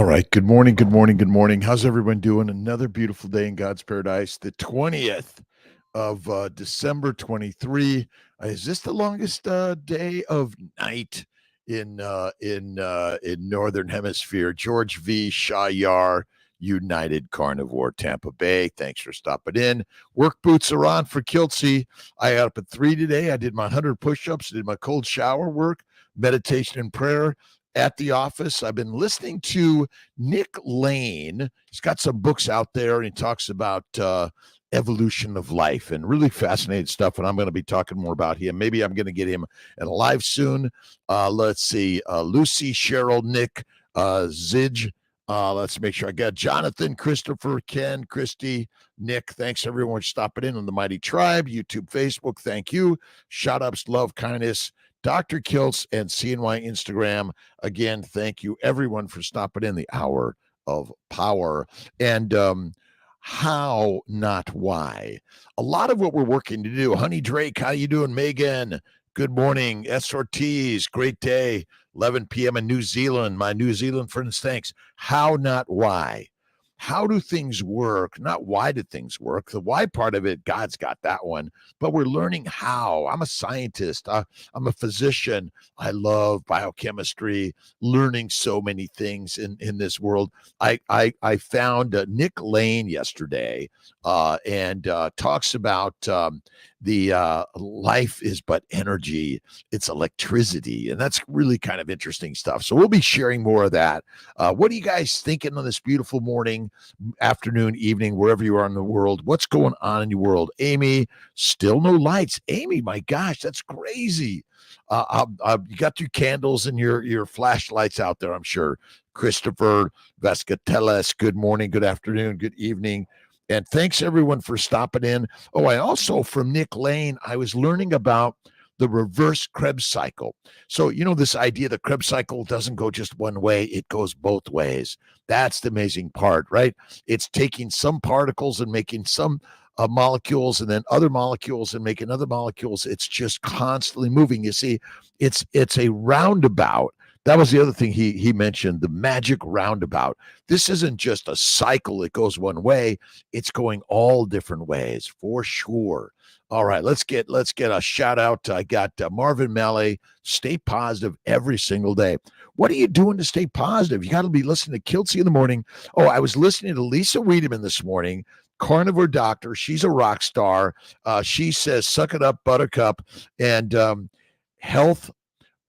right. Good morning. Good morning. Good morning. How's everyone doing? Another beautiful day in God's paradise. The 20th of December 23. Is this the longest day of night in Northern Hemisphere? George V. Shayar, United Carnivore, Tampa Bay. Thanks for stopping in. Work boots are on for Kiltz. I got up at 3 today. I did my 100 push-ups, did my cold shower work, meditation and prayer at the office. I've been listening to Nick Lane. He's got some books out there, and he talks about evolution of life and really fascinating stuff. And I'm going to be talking more about him. Maybe I'm going to get him in a live soon. Let's see. Lucy, Cheryl, Nick, Zidge. Let's make sure I got Jonathan, Christopher, Ken, Christy, Nick. Thanks everyone for stopping in on the Mighty Tribe, YouTube, Facebook. Thank you. Shout outs, love, kindness. Dr.Kiltz and CNY Instagram. Again, thank you everyone for stopping in the hour of power. And how, not why. A lot of what we're working to do. Honey Drake, how you doing? Megan, good morning. S. Ortiz, great day. 11 p.m. in New Zealand. My New Zealand friends, thanks. How, not why. How do things work? Not why do things work. The why part of it, God's got that one. But we're learning how. I'm a scientist. I'm a physician. I love biochemistry, learning so many things in this world. I found Nick Lane yesterday and talks about the life is but energy. It's electricity. And that's really kind of interesting stuff. So we'll be sharing more of that. What are you guys thinking on this beautiful morning, afternoon, evening, wherever you are in the world? What's going on in your world? Amy, still no lights. Amy, my gosh, that's crazy. You got your candles and your flashlights out there, I'm sure. Christopher Vescateles, good morning, good afternoon, good evening. And thanks everyone for stopping in. Oh, I also, from Nick Lane, I was learning about the reverse Krebs cycle. So, this idea the Krebs cycle doesn't go just one way, it goes both ways. That's the amazing part, right? It's taking some particles and making some molecules and then other molecules and making other molecules. It's just constantly moving. You see, it's a roundabout. That was the other thing he mentioned, the magic roundabout. This isn't just a cycle that goes one way. It's going all different ways for sure. All right, let's get a shout out. I got Marvin Malley. Stay positive every single day. What are you doing to stay positive? You got to be listening to Kiltz in the morning. Oh, I was listening to Lisa Wiedemann this morning, carnivore doctor. She's a rock star. She says, "Suck it up, Buttercup," and health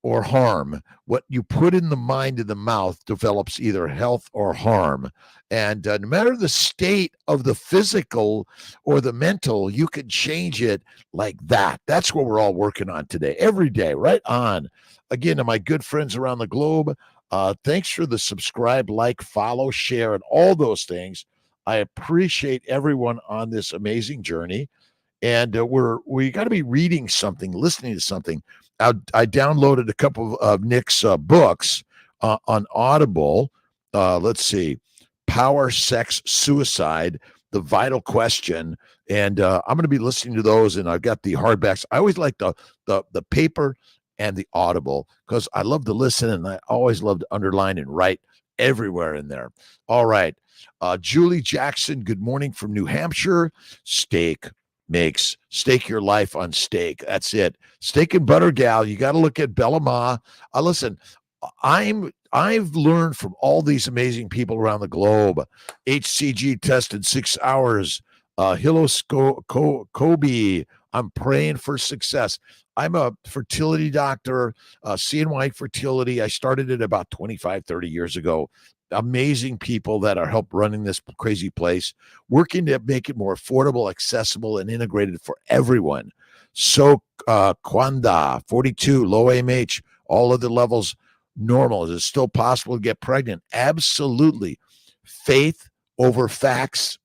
or harm. What you put in the mind and the mouth develops either health or harm. And no matter the state of the physical or the mental, you can change it like that. That's what we're all working on today, every day, right on. Again, to my good friends around the globe, thanks for the subscribe, like, follow, share, and all those things. I appreciate everyone on this amazing journey. And we got to be reading something, listening to something. I downloaded a couple of Nick's books on Audible. Let's see, Power, Sex, Suicide, The Vital Question, and I'm going to be listening to those. And I've got the hardbacks. I always like the paper and the Audible because I love to listen and I always love to underline and write everywhere in there. All right, Julie Jackson. Good morning from New Hampshire. Stake your life on steak. That's it. Steak and butter gal. You got to look at Bella Ma. Listen, I've learned from all these amazing people around the globe. HCG test in 6 hours. Kobe. I'm praying for success. I'm a fertility doctor, CNY Fertility. I started it about 25, 30 years ago. Amazing people that are help running this crazy place, working to make it more affordable, accessible, and integrated for everyone. So Kwanda, 42, low AMH, all of the levels normal. Is it still possible to get pregnant? Absolutely. Faith over facts,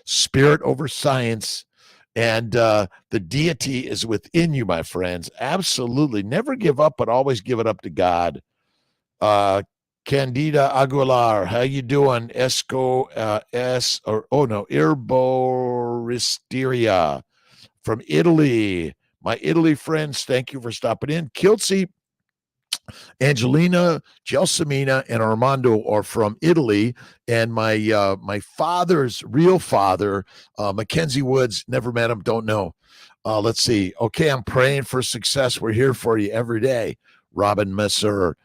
spirit over science, and the deity is within you, my friends. Absolutely. Never give up, but always give it up to God. Candida Aguilar, how you doing? Herboristeria from Italy. My Italy friends, thank you for stopping in. Kiltz, Angelina, Gelsomina, and Armando are from Italy, and my father's real father, Mackenzie Woods, never met him, don't know. Let's see. Okay, I'm praying for success. We're here for you every day. Robin Messer,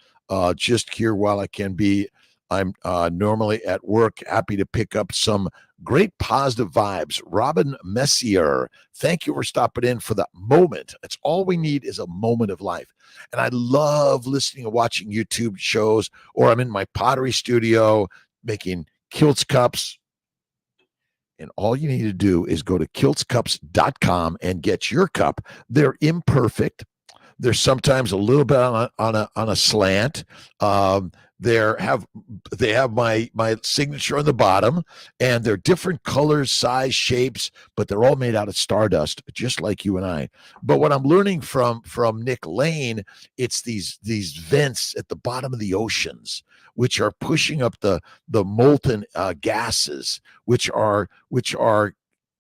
just here while I can be. I'm normally at work, happy to pick up some great positive vibes. Robin Messier, thank you for stopping in for that moment. That's all we need is a moment of life. And I love listening and watching YouTube shows, or I'm in my pottery studio making Kiltz cups. And all you need to do is go to kiltzcups.com and get your cup. They're imperfect. They're sometimes a little bit on a slant. They have my signature on the bottom, and they're different colors, size, shapes, but they're all made out of stardust, just like you and I. But what I'm learning from Nick Lane, it's these vents at the bottom of the oceans, which are pushing up the molten gases, which are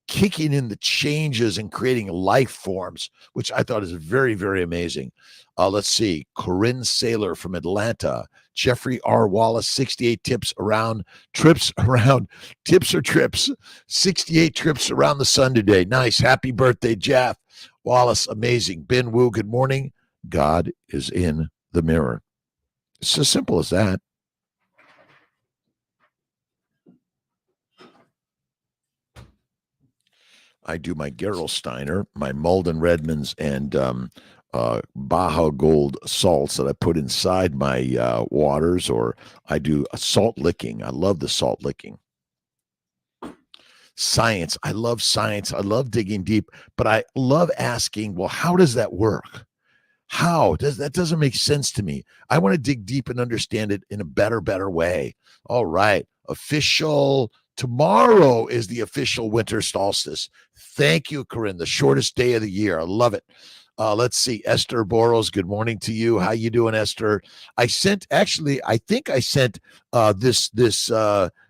kicking in the changes and creating life forms, which I thought is very, very amazing. Let's see. Corinne Saylor from Atlanta. Jeffrey R. Wallace, 68 tips or trips. 68 trips around the sun today. Nice. Happy birthday, Jeff Wallace. Amazing. Ben Wu, good morning. God is in the mirror. It's as simple as that. I do my Gerolsteiner, my Malden Redmonds, and Baja Gold salts that I put inside my waters, or I do a salt licking. I love the salt licking. Science. I love science. I love digging deep, but I love asking, well, how does that work? That doesn't make sense to me. I want to dig deep and understand it in a better way. All right. Tomorrow is the official winter solstice. Thank you, Corinne. The shortest day of the year. I love it. Let's see. Esther Boros, good morning to you. How you doing, Esther? I think I sent this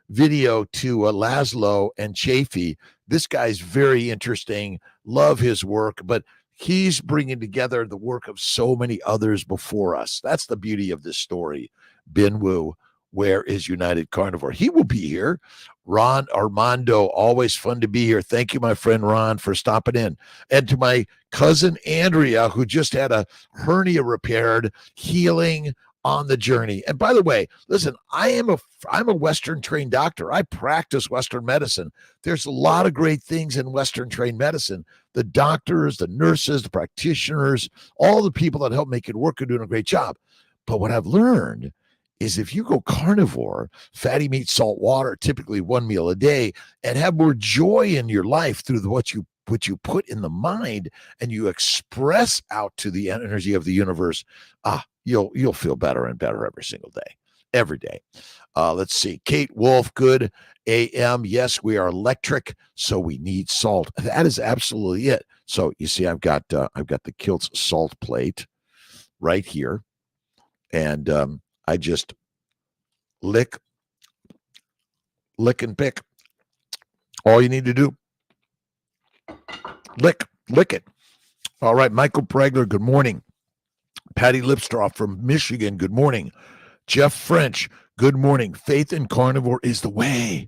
video to Laszlo and Chafee. This guy's very interesting. Love his work, but he's bringing together the work of so many others before us. That's the beauty of this story. Ben Wu, where is United Carnivore? He will be here. Ron Armando, always fun to be here. Thank you, my friend Ron, for stopping in. And to my cousin Andrea, who just had a hernia repaired, healing on the journey. And by the way, listen, I'm a Western trained doctor. I practice Western medicine. There's a lot of great things in Western trained medicine. The doctors, the nurses, the practitioners, all the people that help make it work are doing a great job. But what I've learned is if you go carnivore, fatty meat, salt water, typically one meal a day, and have more joy in your life through what you put in the mind and you express out to the energy of the universe, you'll feel better and better every day. Let's see. Kate Wolf, good AM. Yes, we are electric, so we need salt. That is absolutely it. So you see, I've got the Kiltz salt plate right here, and I just lick and pick. All you need to do, lick it. All right, Michael Pregler, good morning. Patty Lipstroff from Michigan, good morning. Jeff French, good morning. Faith in carnivore is the way.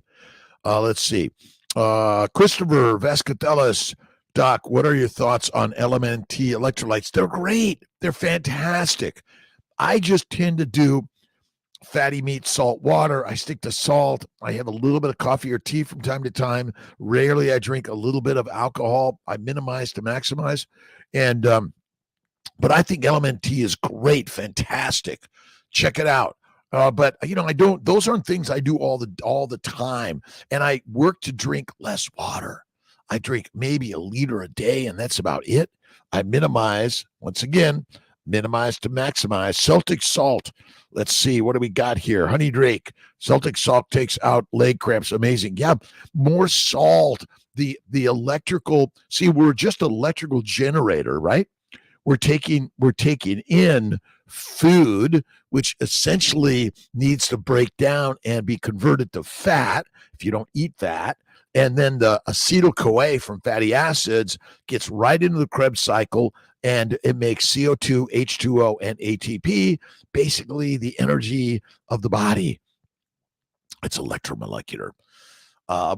Let's see. Christopher Vascatellis, Doc, what are your thoughts on LMNT electrolytes? They're great. They're fantastic. I just tend to do fatty meat, salt water. I stick to salt. I have a little bit of coffee or tea from time to time. Rarely I drink a little bit of alcohol. I minimize to maximize. And but I think LMNT is great, fantastic. Check it out. But I don't. Those aren't things I do all the time. And I work to drink less water. I drink maybe a liter a day, and that's about it. I minimize, once again, minimize to maximize. Celtic salt. Let's see. What do we got here? Honey Drake. Celtic salt takes out leg cramps. Amazing. Yeah. More salt. The electrical. See, we're just an electrical generator, right? We're taking in food, which essentially needs to break down and be converted to fat if you don't eat fat. And then the acetyl-CoA from fatty acids gets right into the Krebs cycle, and it makes CO2, H2O, and ATP, basically the energy of the body. It's electromolecular.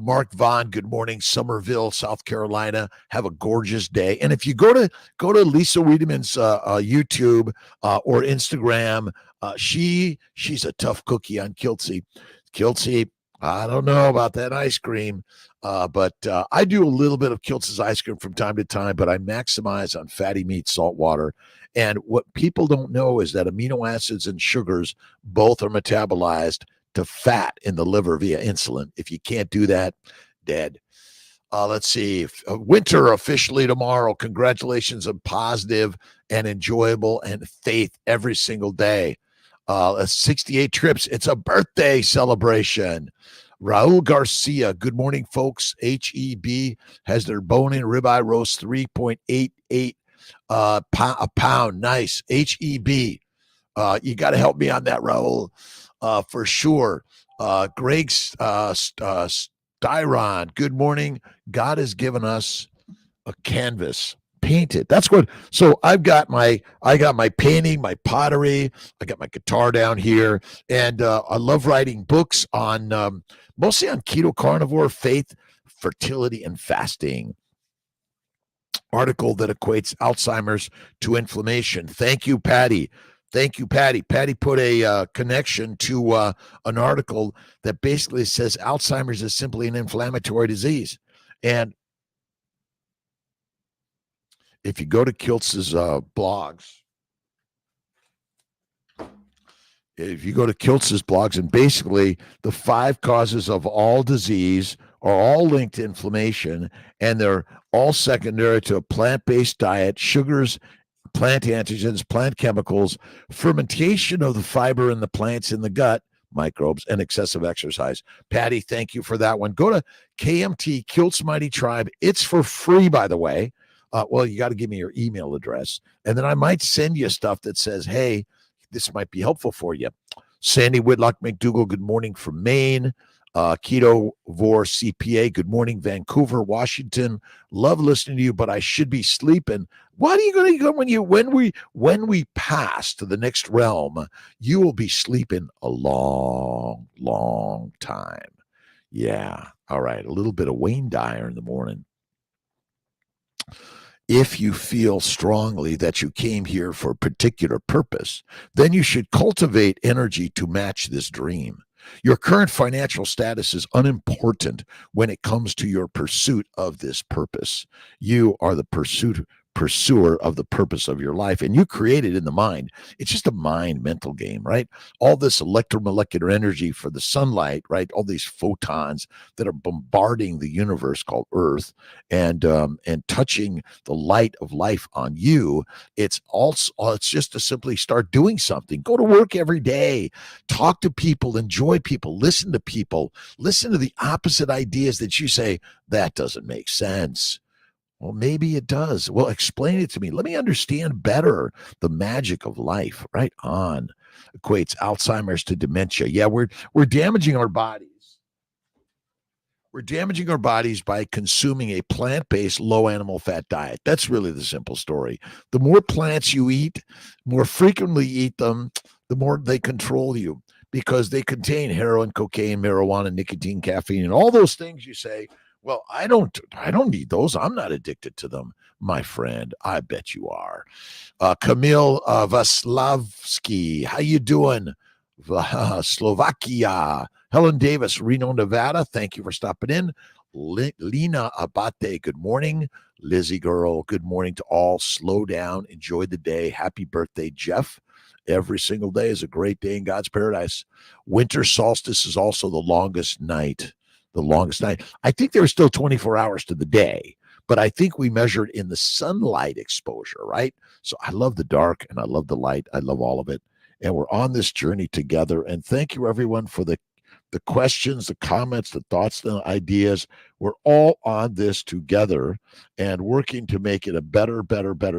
Mark Vaughn, good morning, Somerville, South Carolina. Have a gorgeous day. And if you go to Lisa Wiedemann's YouTube or Instagram, she's a tough cookie on Kiltzy. Kiltzy, I don't know about that ice cream, but I do a little bit of Kiltz's ice cream from time to time, but I maximize on fatty meat, salt water. And what people don't know is that amino acids and sugars both are metabolized to fat in the liver via insulin. If you can't do that, dead. Let's see. Winter officially tomorrow. Congratulations on positive and enjoyable and faith every single day. 68 trips. It's a birthday celebration. Raul Garcia. Good morning, folks. HEB has their bone-in ribeye roast 3.88 a pound. Nice. HEB. You got to help me on that, Raul. For sure. Greg Styron, good morning. God has given us a canvas. Paint it. That's what. So I got my painting, my pottery. I got my guitar down here, and I love writing books on mostly on keto, carnivore, faith, fertility, and fasting. Article that equates Alzheimer's to inflammation. Thank you, Patty. Thank you, Patty. Patty put a connection to an article that basically says Alzheimer's is simply an inflammatory disease. And if you go to Kiltz's blogs, and basically the 5 causes of all disease are all linked to inflammation, and they're all secondary to a plant-based diet, sugars, plant antigens, plant chemicals, fermentation of the fiber in the plants in the gut, microbes, and excessive exercise. Patty, thank you for that one. Go to KMT Kiltz Mighty Tribe. It's for free, by the way. Well, you got to give me your email address, and then I might send you stuff that says, hey, this might be helpful for you. Sandy Whitlock McDougall, good morning from Maine. Keto Vor CPA, good morning, Vancouver, Washington. Love listening to you, but I should be sleeping. What are you going to go when we pass to the next realm? You will be sleeping a long, long time. Yeah. All right. A little bit of Wayne Dyer in the morning. If you feel strongly that you came here for a particular purpose, then you should cultivate energy to match this dream. Your current financial status is unimportant when it comes to your pursuit of this purpose. You are the pursuer of the purpose of your life, and you create it in the mind. It's just a mind mental game, right? All this electromolecular energy for the sunlight, right? All these photons that are bombarding the universe called Earth and touching the light of life on you. It's just to simply start doing something. Go to work every day, talk to people, enjoy people, listen to people, listen to the opposite ideas that you say, that doesn't make sense. Well, maybe it does. Well, explain it to me. Let me understand better the magic of life. Right on. Equates Alzheimer's to dementia. Yeah, we're damaging our bodies. We're damaging our bodies by consuming a plant-based, low animal fat diet. That's really the simple story. The more plants you eat, more frequently eat them, the more they control you because they contain heroin, cocaine, marijuana, nicotine, caffeine, and all those things you say, well, I don't need those. I'm not addicted to them. My friend, I bet you are. Camille Vaslavsky, how you doing? Slovakia. Helen Davis, Reno, Nevada. Thank you for stopping in. Lena Abate, good morning. Lizzie girl, good morning to all. Slow down. Enjoy the day. Happy birthday, Jeff. Every single day is a great day in God's paradise. Winter solstice is also the longest night. I think there are still 24 hours to the day, but I think we measured in the sunlight exposure, right? So I love the dark and I love the light. I love all of it. And we're on this journey together. And thank you, everyone, for the questions, the comments, the thoughts, the ideas. We're all on this together and working to make it a better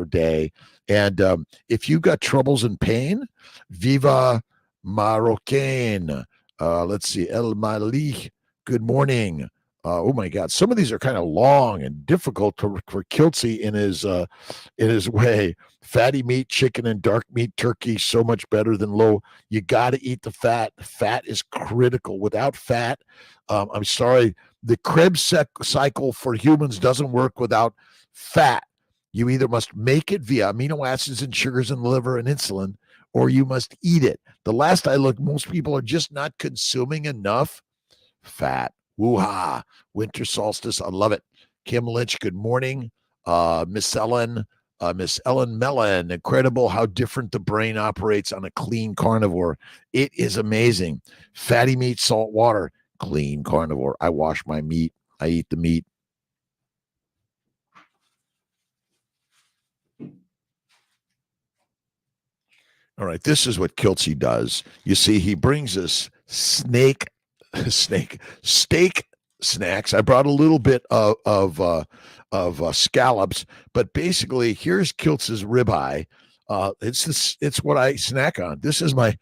day. And if you've got troubles and pain, Viva Marrocain. Let's see, El Malik. Good morning. Oh my God, some of these are kind of long and difficult for Kiltzy in his way. Fatty meat, chicken, and dark meat turkey so much better than low. You got to eat the fat. Fat is critical. Without fat, I'm sorry, the Krebs cycle for humans doesn't work without fat. You either must make it via amino acids and sugars in the liver and insulin, or you must eat it. The last I looked, most people are just not consuming enough fat. Woo-ha. Winter solstice. I love it. Kim Lynch, good morning. Miss Ellen Mellon. Incredible how different the brain operates on a clean carnivore. It is amazing. Fatty meat, salt water, clean carnivore. I wash my meat. I eat the meat. All right, this is what Kiltzy does. You see, he brings us steak snacks. I brought a little bit of scallops, but basically, here's Kiltz's ribeye. It's what I snack on. This is my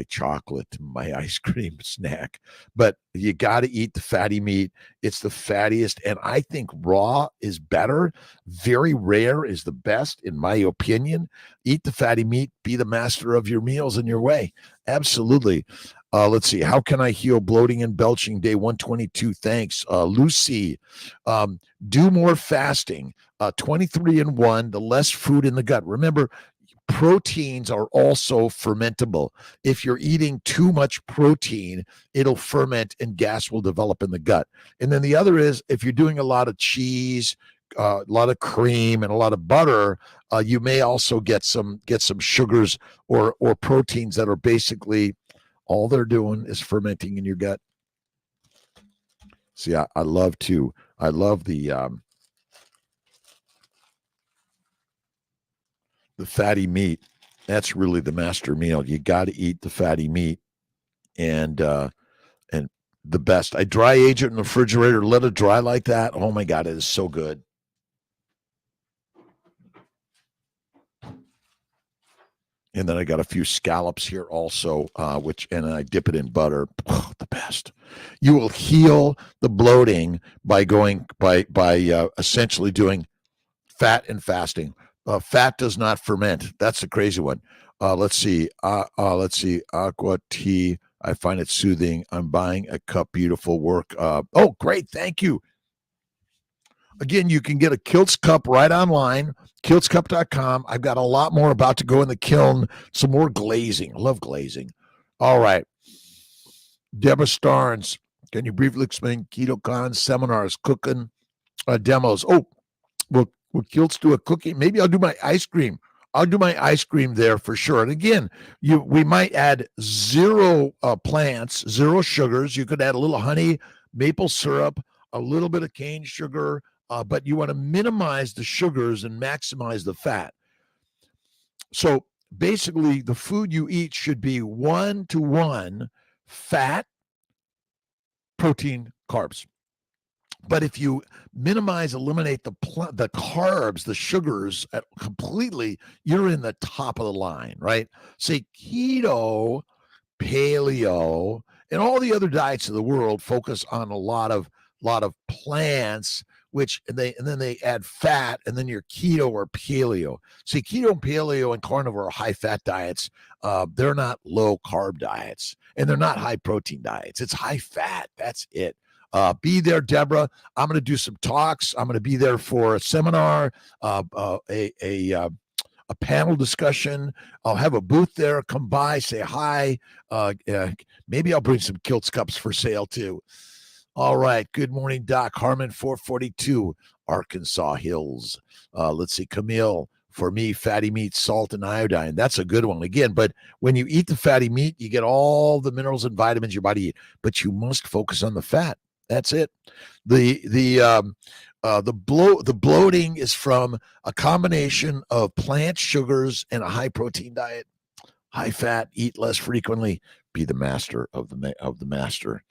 chocolate, my ice cream snack. But you got to eat the fatty meat. It's the fattiest, and I think raw is better. Very rare is the best, in my opinion. Eat the fatty meat. Be the master of your meals in your way. Absolutely. Let's see. How can I heal bloating and belching? Day 122. Thanks, Lucy. Do more fasting. 23-1. The less food in the gut. Remember, proteins are also fermentable. If you're eating too much protein, it'll ferment and gas will develop in the gut. And then the other is, if you're doing a lot of cheese, a lot of cream, and a lot of butter, you may also get some sugars or proteins that are basically all they're doing is fermenting in your gut. See, I love the fatty meat. That's really the master meal. You got to eat the fatty meat, and the best. I dry age it in the refrigerator, let it dry like that. Oh my God, it is so good. And then I got a few scallops here also, and I dip it in butter. Oh, the best. You will heal the bloating by essentially doing fat and fasting. Fat does not ferment. That's the crazy one. Let's see. Aqua tea. I find it soothing. I'm buying a cup. Beautiful work. Oh, great. Thank you. Again, you can get a Kiltz cup right online, kiltzcup.com. I've got a lot more about to go in the kiln, some more glazing. I love glazing. All right. Deborah Starnes, can you briefly explain KetoCon seminars, cooking demos? Oh, will Kiltz do a cooking? Maybe I'll do my ice cream. I'll do my ice cream there for sure. And again, we might add zero plants, zero sugars. You could add a little honey, maple syrup, a little bit of cane sugar, but you want to minimize the sugars and maximize the fat. So basically, the food you eat should be 1-to-1 fat, protein, carbs. But if you eliminate the carbs, the sugars completely, you're in the top of the line, right? Say keto, paleo, and all the other diets of the world focus on a lot of plants, and then they add fat, and then you're keto or paleo. See, keto, paleo, and carnivore are high fat diets. They're not low carb diets, and they're not high protein diets. It's high fat. That's it. Be there, Deborah. I'm going to do some talks. I'm going to be there for a seminar, a panel discussion. I'll have a booth there. Come by, say hi. Maybe I'll bring some Kiltz cups for sale too. All right. Good morning, Doc. Harmon 442, Arkansas Hills. Let's see. Camille, for me, fatty meat, salt, and iodine. That's a good one. Again, but when you eat the fatty meat, you get all the minerals and vitamins your body eats. But you must focus on the fat. That's it. The bloating is from a combination of plant sugars and a high protein diet. High fat, eat less frequently, be the master of the master.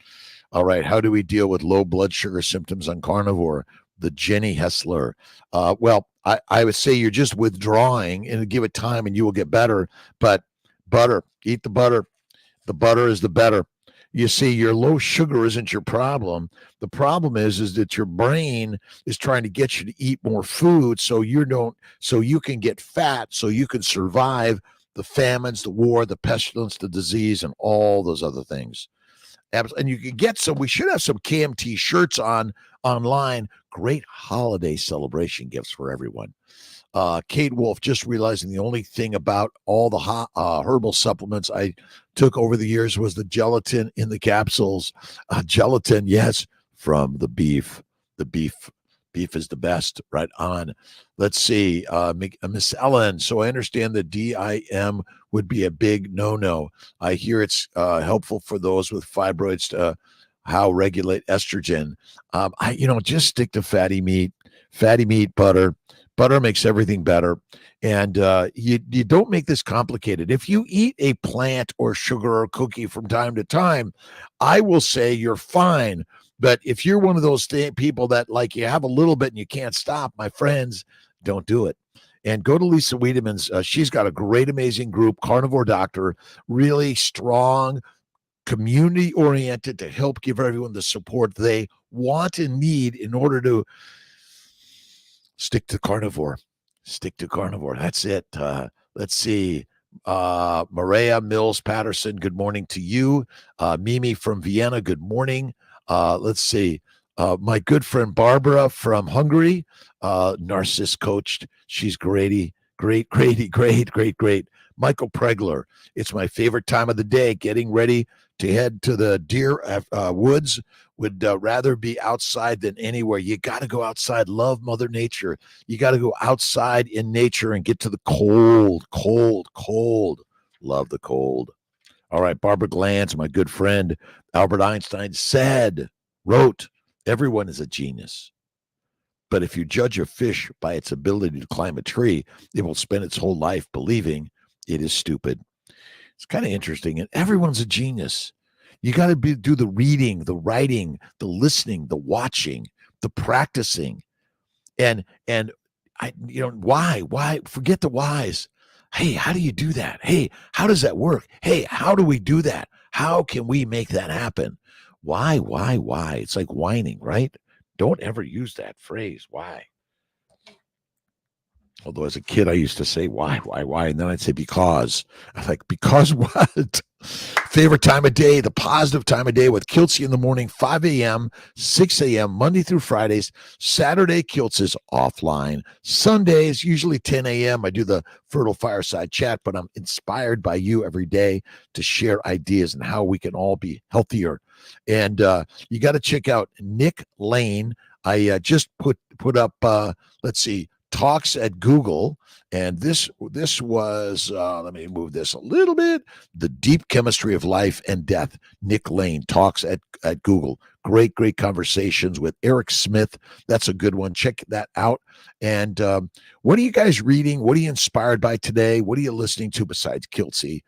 All right, how do we deal with low blood sugar symptoms on carnivore? The Jenny Hessler. Well, I would say you're just withdrawing and give it time and you will get better. But butter, eat the butter. The butter is the better. You see, your low sugar isn't your problem. The problem is that your brain is trying to get you to eat more food so you can get fat, so you can survive the famines, the war, the pestilence, the disease, and all those other things. And you can get some. We should have some KMT shirts online. Great holiday celebration gifts for everyone. Kate Wolf, just realizing the only thing about all the herbal supplements I took over the years was the gelatin in the capsules. Gelatin, yes, from the beef. The beef is the best. Right on. Let's see, Miss Ellen. So I understand that DIM would be a big no-no. I hear it's helpful for those with fibroids to how regulate estrogen. Just stick to fatty meat, butter. Butter makes everything better. And you don't make this complicated. If you eat a plant or sugar or cookie from time to time, I will say you're fine. But if you're one of those people that like you have a little bit and you can't stop, my friends, don't do it. And go to Lisa Wiedemann's. She's got a great, amazing group, Carnivore Doctor, really strong, community-oriented to help give everyone the support they want and need in order to stick to carnivore. That's it. Let's see. Maria Mills Patterson, good morning to you. Mimi from Vienna, good morning. Let's see. My good friend Barbara from Hungary, narcissist coached. She's great. Michael Pregler, it's my favorite time of the day, getting ready to head to the deer woods. Would rather be outside than anywhere. You got to go outside. Love Mother Nature. You got to go outside in nature and get to the cold. Love the cold. All right, Barbara Glantz, my good friend. Albert Einstein wrote, everyone is a genius. But if you judge a fish by its ability to climb a tree, it will spend its whole life believing it is stupid. It's kind of interesting. And everyone's a genius. You got to do the reading, the writing, the listening, the watching, the practicing. And why? Forget the whys. Hey, how do you do that? Hey, how does that work? Hey, how do we do that? How can we make that happen? Why? It's like whining, right? Don't ever use that phrase. Why? Although as a kid, I used to say, why? And then I'd say, because. I'm like, because what? Favorite time of day, the positive time of day with Kiltz in the morning, 5 a.m., 6 a.m., Monday through Fridays. Saturday, Kiltz is offline. Sundays, usually 10 a.m. I do the Fertile Fireside Chat, but I'm inspired by you every day to share ideas and how we can all be healthier. And you got to check out Nick Lane. I just put up, let's see, talks at Google, and this was let me move this a little bit. The Deep Chemistry of Life and Death. Nick Lane talks at Google. Great conversations with Eric Smith. That's a good one. Check that out. And what are you guys reading? What are you inspired by today? What are you listening to besides Kiltz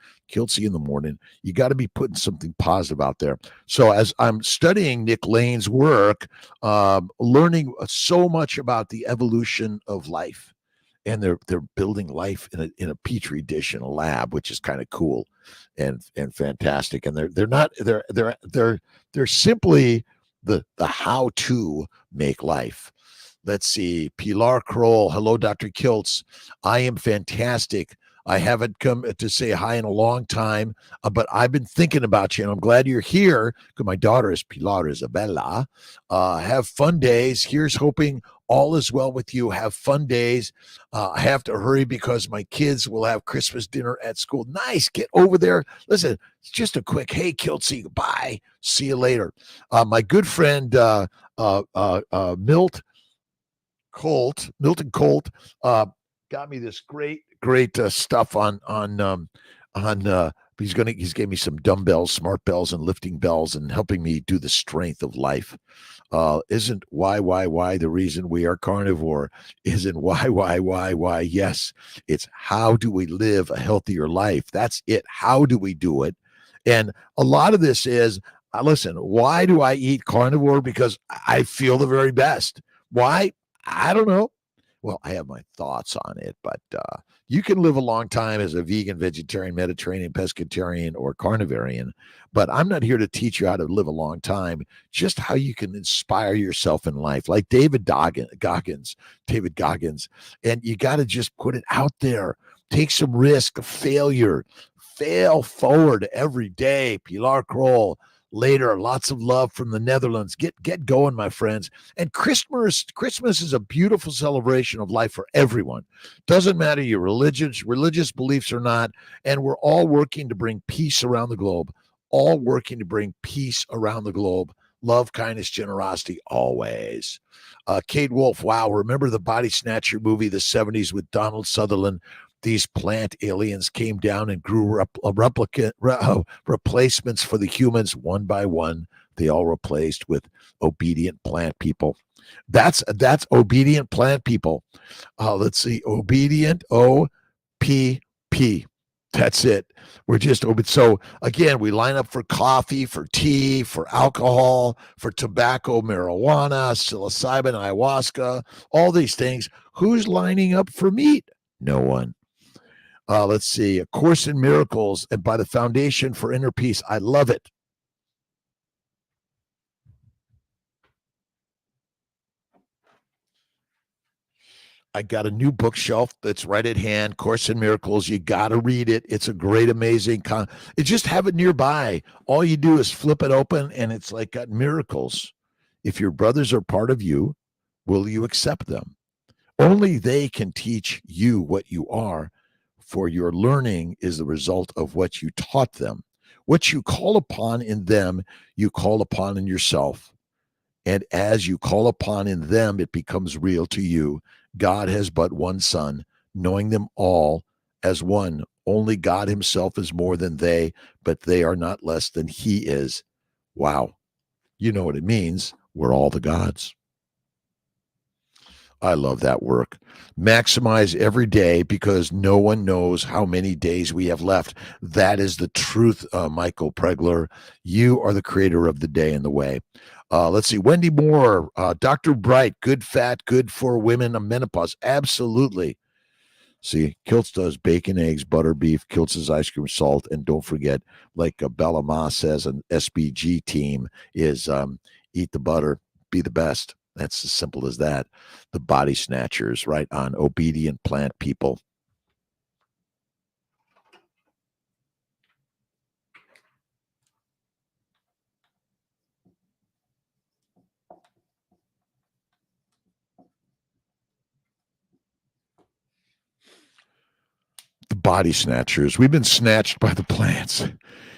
in the morning? You got to be putting something positive out there. So as I'm studying Nick Lane's work, learning so much about the evolution of life, and they're building life in a petri dish in a lab, which is kind of cool and fantastic. And they're simply the how to make life. Let's see. Pilar Kroll. Hello, Dr. Kiltz. I am fantastic. I haven't come to say hi in a long time, but I've been thinking about you, and I'm glad you're here because my daughter is Pilar Isabella. Have fun days. Here's hoping all is well with you. Have fun days. I have to hurry because my kids will have Christmas dinner at school. Nice. Get over there. Listen, it's just a quick, hey, Kiltz, bye. See you later. My good friend Milton Colt got me this great stuff on he's gave me some dumbbells, smart bells, and lifting bells, and helping me do the strength of life. Isn't why the reason we are carnivore? Isn't why? Yes, it's how do we live a healthier life? That's it. How do we do it? And a lot of this is, listen, why do I eat carnivore? Because I feel the very best. Why? I don't know. Well, I have my thoughts on it, but you can live a long time as a vegan, vegetarian, Mediterranean, pescatarian, or carnivarian. But I'm not here to teach you how to live a long time, just how you can inspire yourself in life, like David Goggins. And you got to just put it out there. Take some risk, failure, fail forward every day. Pilar Kroll, later, lots of love from the Netherlands. Get going, my friends. And Christmas is a beautiful celebration of life for everyone. Doesn't matter your religious beliefs or not. And we're all working to bring peace around the globe. All working to bring peace around the globe. Love, kindness, generosity, always. Kate Wolf, wow, remember the Body Snatcher movie, the 70s with Donald Sutherland? These plant aliens came down and grew replacements for the humans one by one. They all replaced with obedient plant people. That's obedient plant people. Let's see, obedient OPP. That's it. We're just open. So again, we line up for coffee, for tea, for alcohol, for tobacco, marijuana, psilocybin, ayahuasca, all these things. Who's lining up for meat? No one. Let's see, A Course in Miracles and by the Foundation for Inner Peace. I love it. I got a new bookshelf that's right at hand, Course in Miracles. You got to read it. It's a great, amazing just have it nearby. All you do is flip it open, and it's like got miracles. If your brothers are part of you, will you accept them? Only they can teach you what you are, for your learning is the result of what you taught them. What you call upon in them, you call upon in yourself. And as you call upon in them, it becomes real to you. God has but one Son, knowing them all as one. Only God himself is more than they, but they are not less than he is. Wow. You know what it means. We're all the gods. I love that work. Maximize every day because no one knows how many days we have left. That is the truth, Michael Pregler. You are the creator of the day and the way. Let's see. Wendy Moore, Dr. Bright, good fat, good for women of menopause. Absolutely. See, Kiltz does bacon, eggs, butter, beef, Kiltz's ice cream, salt, and don't forget, like Bella Ma says, an SBG team is eat the butter, be the best. That's as simple as that. The Body Snatchers, right on Obedient Plant People. The Body Snatchers. We've been snatched by the plants.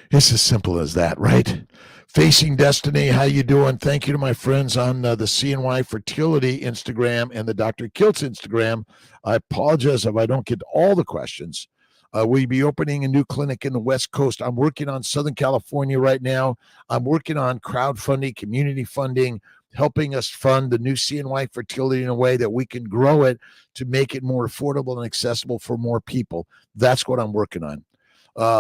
It's as simple as that, right? Facing Destiny, how you doing? Thank you to my friends on the CNY Fertility Instagram and the Dr. Kiltz Instagram. I apologize if I don't get all the questions. We'll be opening a new clinic in the West Coast. I'm working on Southern California right now. I'm working on crowdfunding, community funding, helping us fund the new CNY Fertility in a way that we can grow it to make it more affordable and accessible for more people. That's what I'm working on.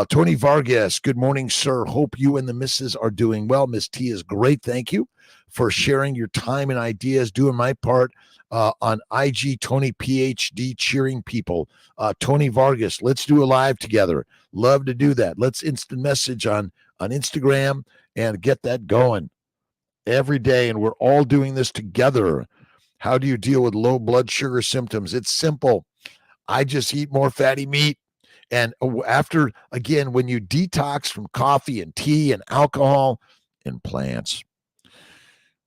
Tony Vargas, good morning, sir. Hope you and the missus are doing well. Miss T is great. Thank you for sharing your time and ideas, doing my part on IG Tony PhD, cheering people. Tony Vargas, let's do a live together. Love to do that. Let's instant message on Instagram and get that going every day. And we're all doing this together. How do you deal with low blood sugar symptoms? It's simple. I just eat more fatty meat. And after, again, when you detox from coffee and tea and alcohol and plants,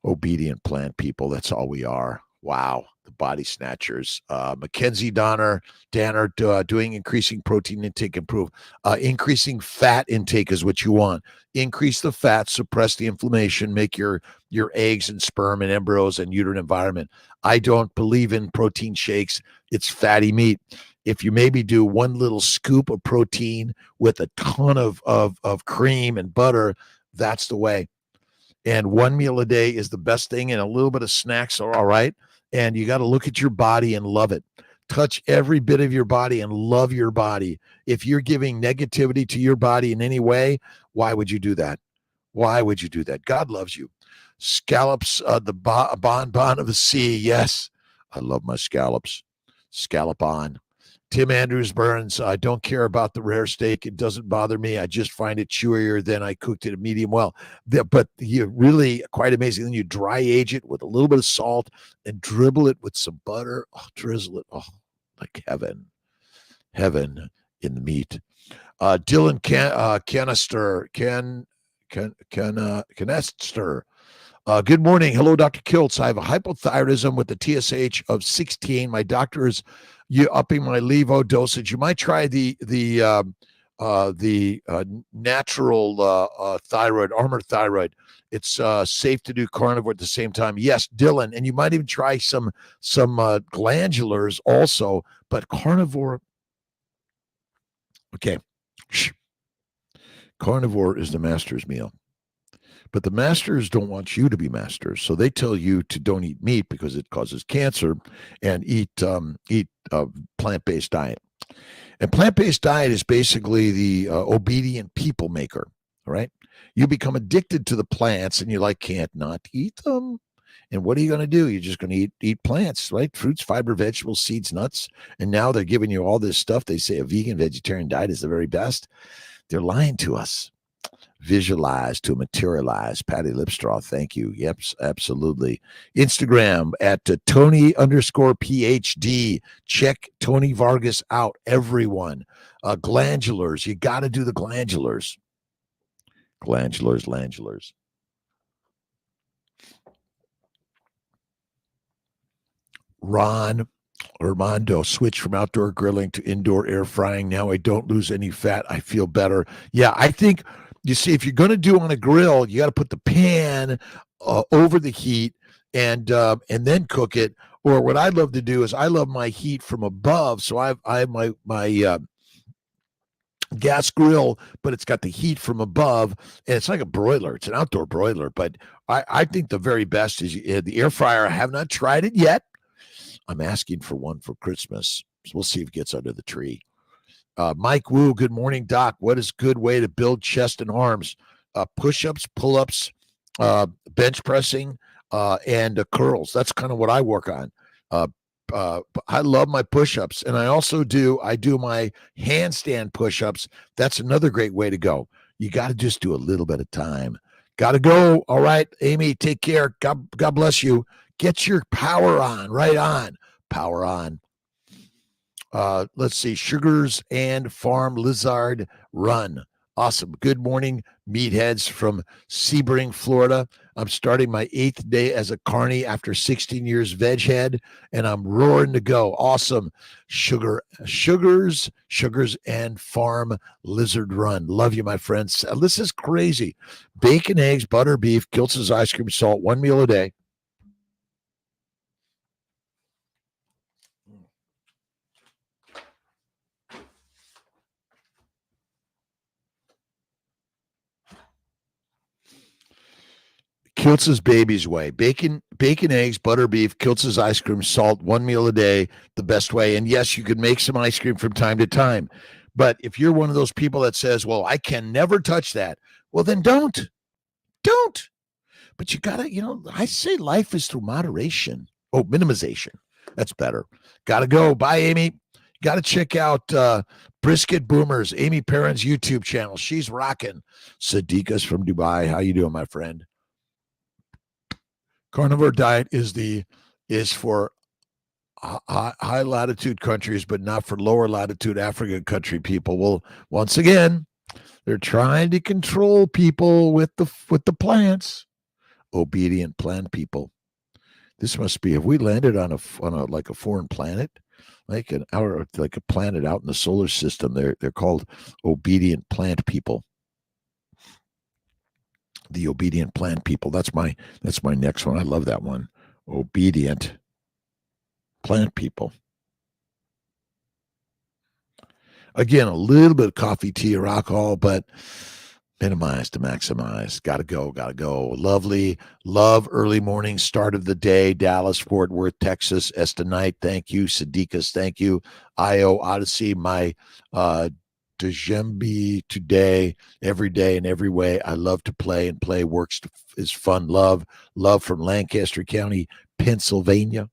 obedient plant people, that's all we are. Wow. The Body Snatchers. Mackenzie Danner, doing increasing protein intake, improve. Increasing fat intake is what you want. Increase the fat, suppress the inflammation, make your eggs and sperm and embryos and uterine environment. I don't believe in protein shakes. It's fatty meat. If you maybe do one little scoop of protein with a ton of cream and butter, that's the way. And one meal a day is the best thing, and a little bit of snacks are all right. And you got to look at your body and love it. Touch every bit of your body and love your body. If you're giving negativity to your body in any way, why would you do that? Why would you do that? God loves you. Scallops, the bonbon of the sea. Yes, I love my scallops. Scallop on. Tim Andrews Burns, I don't care about the rare steak. It doesn't bother me. I just find it chewier than I cooked it medium well. But you really quite amazing. Then you dry age it with a little bit of salt and dribble it with some butter. Oh, drizzle it. Oh, like heaven in the meat. Dylan Canester. Good morning. Hello, Dr. Kiltz. I have a hypothyroidism with a TSH of 16. My doctor is upping my levo dosage. You might try the natural thyroid, Armor Thyroid. It's safe to do carnivore at the same time. Yes, Dylan, and you might even try some glandulars also. But carnivore, okay. Carnivore is the master's meal. But the masters don't want you to be masters, so they tell you to don't eat meat because it causes cancer, and eat plant-based diet. And plant-based diet is basically the obedient people maker. All right, you become addicted to the plants, and you can't not eat them. And what are you going to do? You're just going to eat plants, right? Fruits, fiber, vegetables, seeds, nuts. And now they're giving you all this stuff. They say a vegan, vegetarian diet is the very best. They're lying to us. Visualize to materialize. Patty Lipstraw, thank you. Yep, absolutely. Instagram at Tony_PhD. Check Tony Vargas out, everyone. Glandulars, you got to do the glandulars. Glandulars. Ron Armando, switch from outdoor grilling to indoor air frying. Now I don't lose any fat. I feel better. Yeah, I think, you see, if you're going to do on a grill, you got to put the pan over the heat and then cook it. Or what I love to do is I love my heat from above. So I have my gas grill, but it's got the heat from above, and it's like a broiler. It's an outdoor broiler. But I think the very best is the air fryer. I have not tried it yet. I'm asking for one for Christmas. So we'll see if it gets under the tree. Mike Wu, good morning, Doc. What is a good way to build chest and arms? Push-ups, pull-ups, bench pressing, and curls. That's kind of what I work on. I love my push-ups, and I do my handstand push-ups. That's another great way to go. You got to just do a little bit of time. Got to go. All right, Amy, take care. God bless you. Get your power on, right on. Power on. Let's see. Sugars and Farm Lizard Run. Awesome. Good morning, meatheads from Sebring, Florida. I'm starting my 8th day as a carny after 16 years veg head, and I'm roaring to go. Awesome. Sugars and Farm Lizard Run. Love you, my friends. This is crazy. Bacon, eggs, butter, beef, Kiltz's ice cream, salt, 1 meal a day. Kiltz's baby's way. Bacon, eggs, butter, beef, Kiltz's ice cream, salt, 1 meal a day, the best way. And yes, you can make some ice cream from time to time. But if you're one of those people that says, well, I can never touch that, well, then don't. But you got to, I say life is through moderation. Oh, minimization. That's better. Got to go. Bye, Amy. Got to check out Brisket Boomers, Amy Perrin's YouTube channel. She's rocking. Sadiqa's from Dubai. How you doing, my friend? Carnivore diet is for high latitude countries, but not for lower latitude African country people. Well, once again, they're trying to control people with the plants. Obedient plant people. This must be. Have we landed on a like a foreign planet, like a planet out in the solar system? They're called obedient plant people. The obedient plant people. That's my next one. I love that one. Obedient plant people. Again, a little bit of coffee, tea, or alcohol, but minimize to maximize. Gotta go. Love early morning start of the day. Dallas, Fort Worth, Texas. Esta Knight, thank you. Sadiqas, thank you. IO Odyssey, my Djembe today, every day in every way. I love to play, and play works is fun. Love from Lancaster County, Pennsylvania.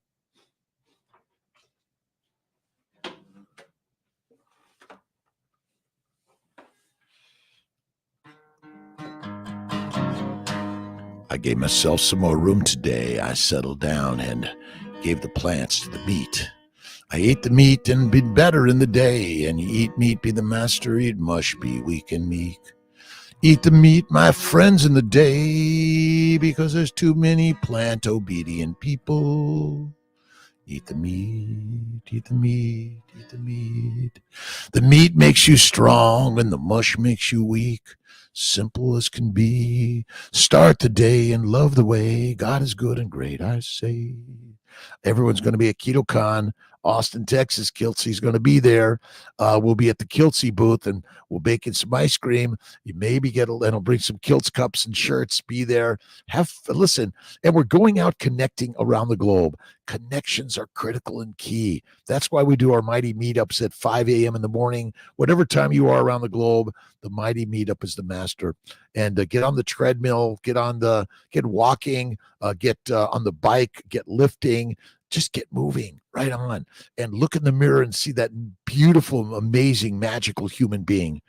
I gave myself some more room today. I settled down and gave the plants to the meat. I ate the meat and be better in the day. And you eat meat, be the master, eat mush, be weak and meek. Eat the meat, my friends, in the day, because there's too many plant-obedient people. Eat the meat, eat the meat, eat the meat. The meat makes you strong and the mush makes you weak. Simple as can be. Start the day and love the way. God is good and great, I say. Everyone's going to be at KetoCon, Austin, Texas. Kiltzy's going to be there. We'll be at the Kiltzy booth, and we'll bake in some ice cream. You maybe and I'll bring some Kiltz cups and shirts. Be there. Listen, and we're going out connecting around the globe. Connections are critical and key. That's why we do our Mighty Meetups at 5 a.m. in the morning. Whatever time you are around the globe, the Mighty Meetup is the master. And get on the treadmill, get walking, get on the bike, get lifting. Just get moving right on and look in the mirror and see that beautiful, amazing, magical human being.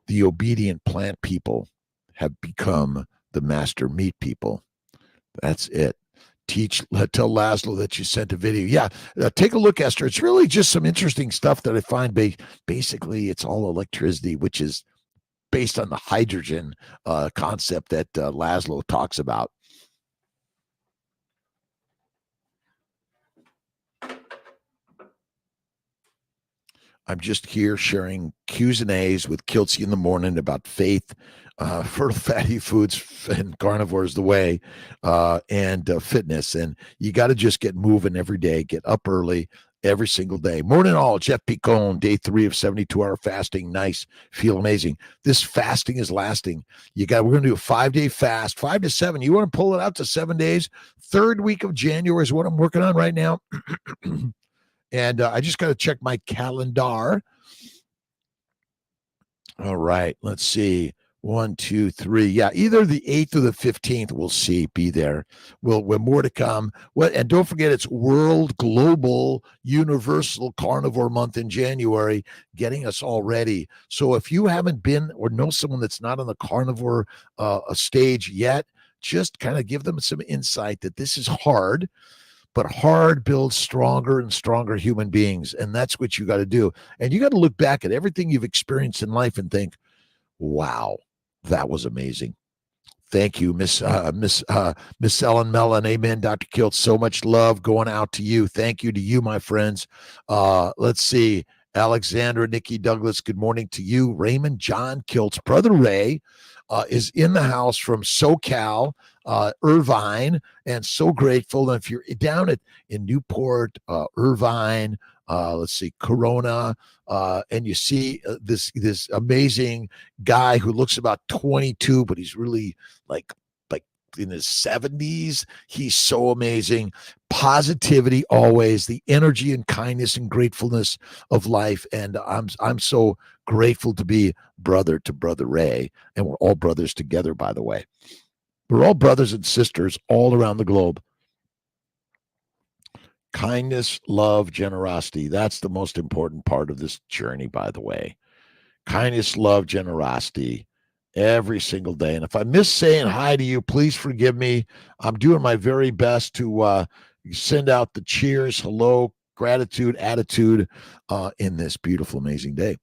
The obedient plant people have become the master meat people. That's it. Tell Laszlo that you sent a video. Yeah, take a look, Esther. It's really just some interesting stuff that I find. Basically, it's all electricity, which is based on the hydrogen concept that Laszlo talks about. I'm just here sharing Q's and A's with Kiltzy in the morning about faith, fertile fatty foods, and carnivore is the way, and fitness. And you got to just get moving every day. Get up early every single day. Morning all, Jeff Picone, day 3 of 72-hour fasting. Nice. Feel amazing. This fasting is lasting. We're going to do a 5-day fast, 5 to 7. You want to pull it out to 7 days? 3rd week of January is what I'm working on right now. And I just got to check my calendar. All right. Let's see. 1, 2, 3. Yeah, either the 8th or the 15th. We'll see. Be there. We're more to come. And don't forget, it's World Global Universal Carnivore Month in January, getting us all ready. So if you haven't been or know someone that's not on the carnivore stage yet, just kind of give them some insight that this is hard. But hard builds stronger and stronger human beings. And that's what you got to do. And you got to look back at everything you've experienced in life and think, wow, that was amazing. Thank you, Miss Ellen Mellon. Amen, Dr. Kiltz. So much love going out to you. Thank you to you, my friends. Let's see. Alexandra, Nikki Douglas, good morning to you. Raymond John Kiltz. Brother Ray is in the house from SoCal, Irvine, and so grateful. And if you're down in Newport, Irvine, let's see, Corona, and you see this amazing guy who looks about 22, but he's really like in his 70s. He's so amazing. Positivity always, the energy and kindness and gratefulness of life. And I'm so grateful to be brother to Brother Ray. And we're all brothers together, by the way. We're all brothers and sisters all around the globe. Kindness, love, generosity. That's the most important part of this journey, by the way. Kindness, love, generosity every single day. And if I miss saying hi to you, please forgive me. I'm doing my very best to send out the cheers, hello, gratitude, attitude in this beautiful, amazing day.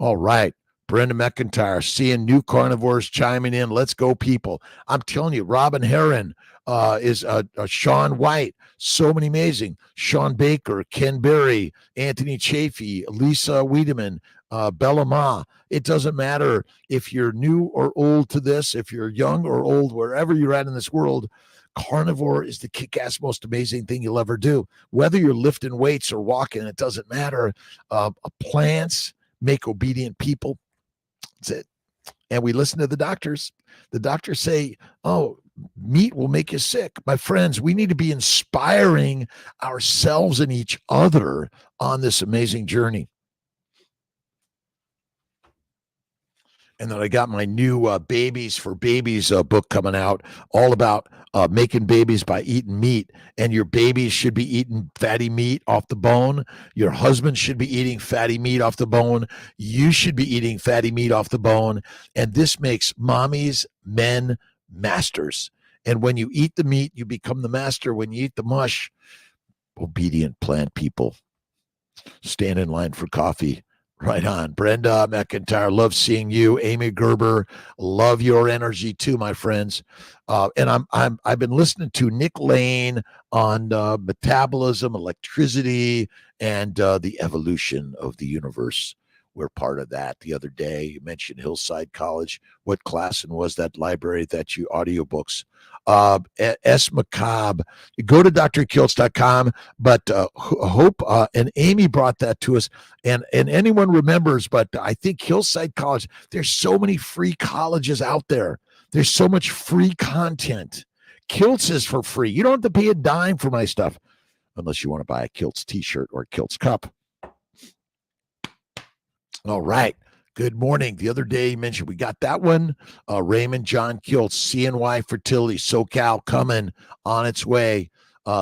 All right. Brenda McIntyre, seeing new carnivores chiming in. Let's go, people. I'm telling you, Robin Heron is Sean White. So many amazing. Sean Baker, Ken Berry, Anthony Chafee, Lisa Wiedemann, Bella Ma. It doesn't matter if you're new or old to this, if you're young or old, wherever you're at in this world, carnivore is the kick-ass most amazing thing you'll ever do. Whether you're lifting weights or walking, it doesn't matter. Plants make obedient people. That's it. And we listen to the doctors. The doctors say, oh, meat will make you sick. My friends, we need to be inspiring ourselves and each other on this amazing journey. And then I got my new Babies for Babies book coming out, all about making babies by eating meat. And your babies should be eating fatty meat off the bone. Your husband should be eating fatty meat off the bone. You should be eating fatty meat off the bone. And this makes mommies, men, masters. And when you eat the meat, you become the master. When you eat the mush, obedient plant people stand in line for coffee. Right on. Brenda McIntyre, love seeing you. Amy Gerber, love your energy too, my friends. And I've been listening to Nick Lane on metabolism, electricity, and the evolution of the universe. We're part of that. The other day, you mentioned Hillside College. What class and was that library that you audiobooks? S. Macabre. Go to drkiltz.com. But Hope and Amy brought that to us. And anyone remembers, but I think Hillside College, there's so many free colleges out there. There's so much free content. Kiltz is for free. You don't have to pay a dime for my stuff unless you want to buy a Kiltz t-shirt or a Kiltz cup. All right. Good morning. The other day you mentioned we got that one. Raymond John Kiltz, CNY Fertility, SoCal coming on its way.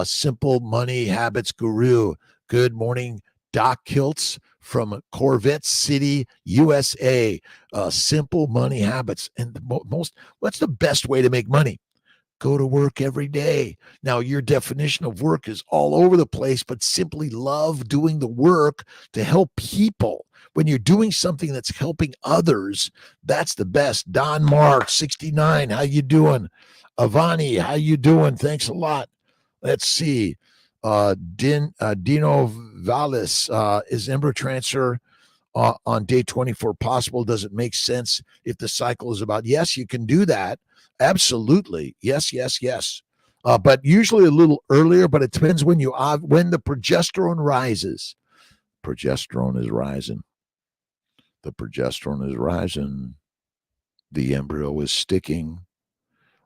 Simple Money Habits Guru. Good morning, Doc Kiltz from Corvette City, USA. Simple Money Habits. And what's the best way to make money? Go to work every day. Now, your definition of work is all over the place, but simply love doing the work to help people. When you're doing something that's helping others, that's the best. Don Mark, 69, how you doing? Avani, how you doing? Thanks a lot. Let's see. Dino Vallis, is embryo transfer on day 24 possible? Does it make sense if the cycle is about? Yes, you can do that. Absolutely. Yes. But usually a little earlier, but it depends when the progesterone rises. Progesterone is rising. The progesterone is rising. The embryo is sticking.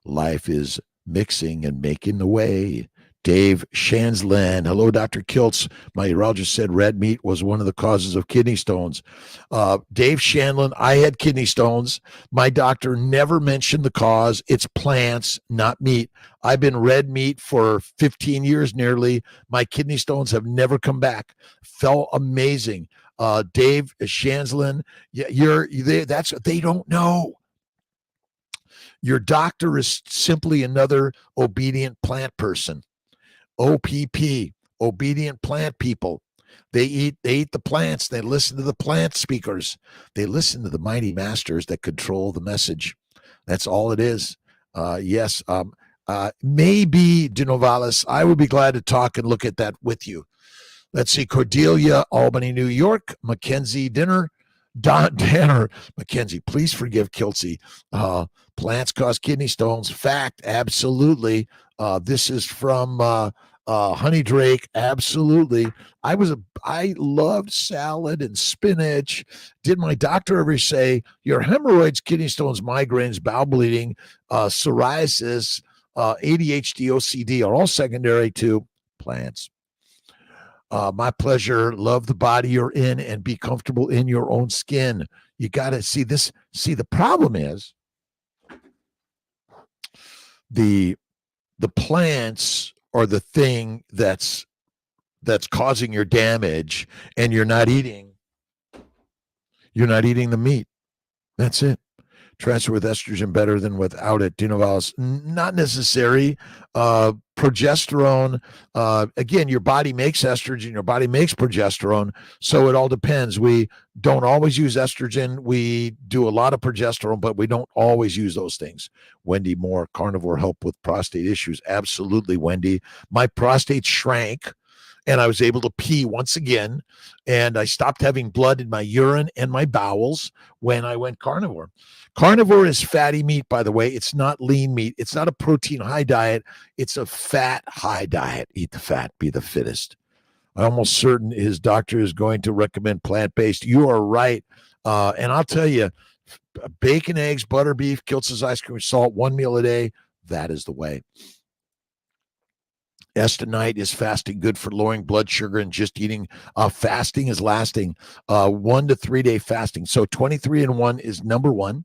Life is mixing and making the way. Dave Shansland. Hello, Dr. Kiltz. My urologist said red meat was one of the causes of kidney stones. Dave Shanlin, I had kidney stones. My doctor never mentioned the cause. It's plants, not meat. I've been red meat for 15 years nearly. My kidney stones have never come back. Felt amazing. Dave Shanlin, that's what they don't know. Your doctor is simply another obedient plant person. OPP, obedient plant people. They eat the plants. They listen to the plant speakers. They listen to the mighty masters that control the message. That's all it is. Yes. Maybe, Dinovalis, I would be glad to talk and look at that with you. Let's see. Cordelia, Albany, New York. Mackenzie Dinner. Don Danner. Mackenzie, please forgive Kiltzy. Plants cause kidney stones. Fact, absolutely. This is from Honey Drake. Absolutely. I loved salad and spinach. Did my doctor ever say your hemorrhoids, kidney stones, migraines, bowel bleeding, psoriasis, ADHD, OCD are all secondary to plants? My pleasure. Love the body you're in and be comfortable in your own skin. You got to see this. See, the problem is the plants are the thing that's causing your damage, and you're not eating the meat. That's it. Transfer with estrogen better than without it. Dinovalis, not necessary. Progesterone, again, your body makes estrogen, your body makes progesterone, so it all depends. We don't always use estrogen. We do a lot of progesterone, but we don't always use those things. Wendy Moore, carnivore help with prostate issues. Absolutely, Wendy. My prostate shrank, and I was able to pee once again, and I stopped having blood in my urine and my bowels when I went carnivore. Carnivore is fatty meat, by the way. It's not lean meat. It's not a protein high diet. It's a fat high diet. Eat the fat, be the fittest. I'm almost certain his doctor is going to recommend plant-based. You are right. And I'll tell you, bacon, eggs, butter, beef, Kiltz's ice cream, salt, one meal a day, that is the way. Estonite is fasting good for lowering blood sugar and just eating. Fasting is lasting. 1 to 3 day fasting. So 23-1 is number one.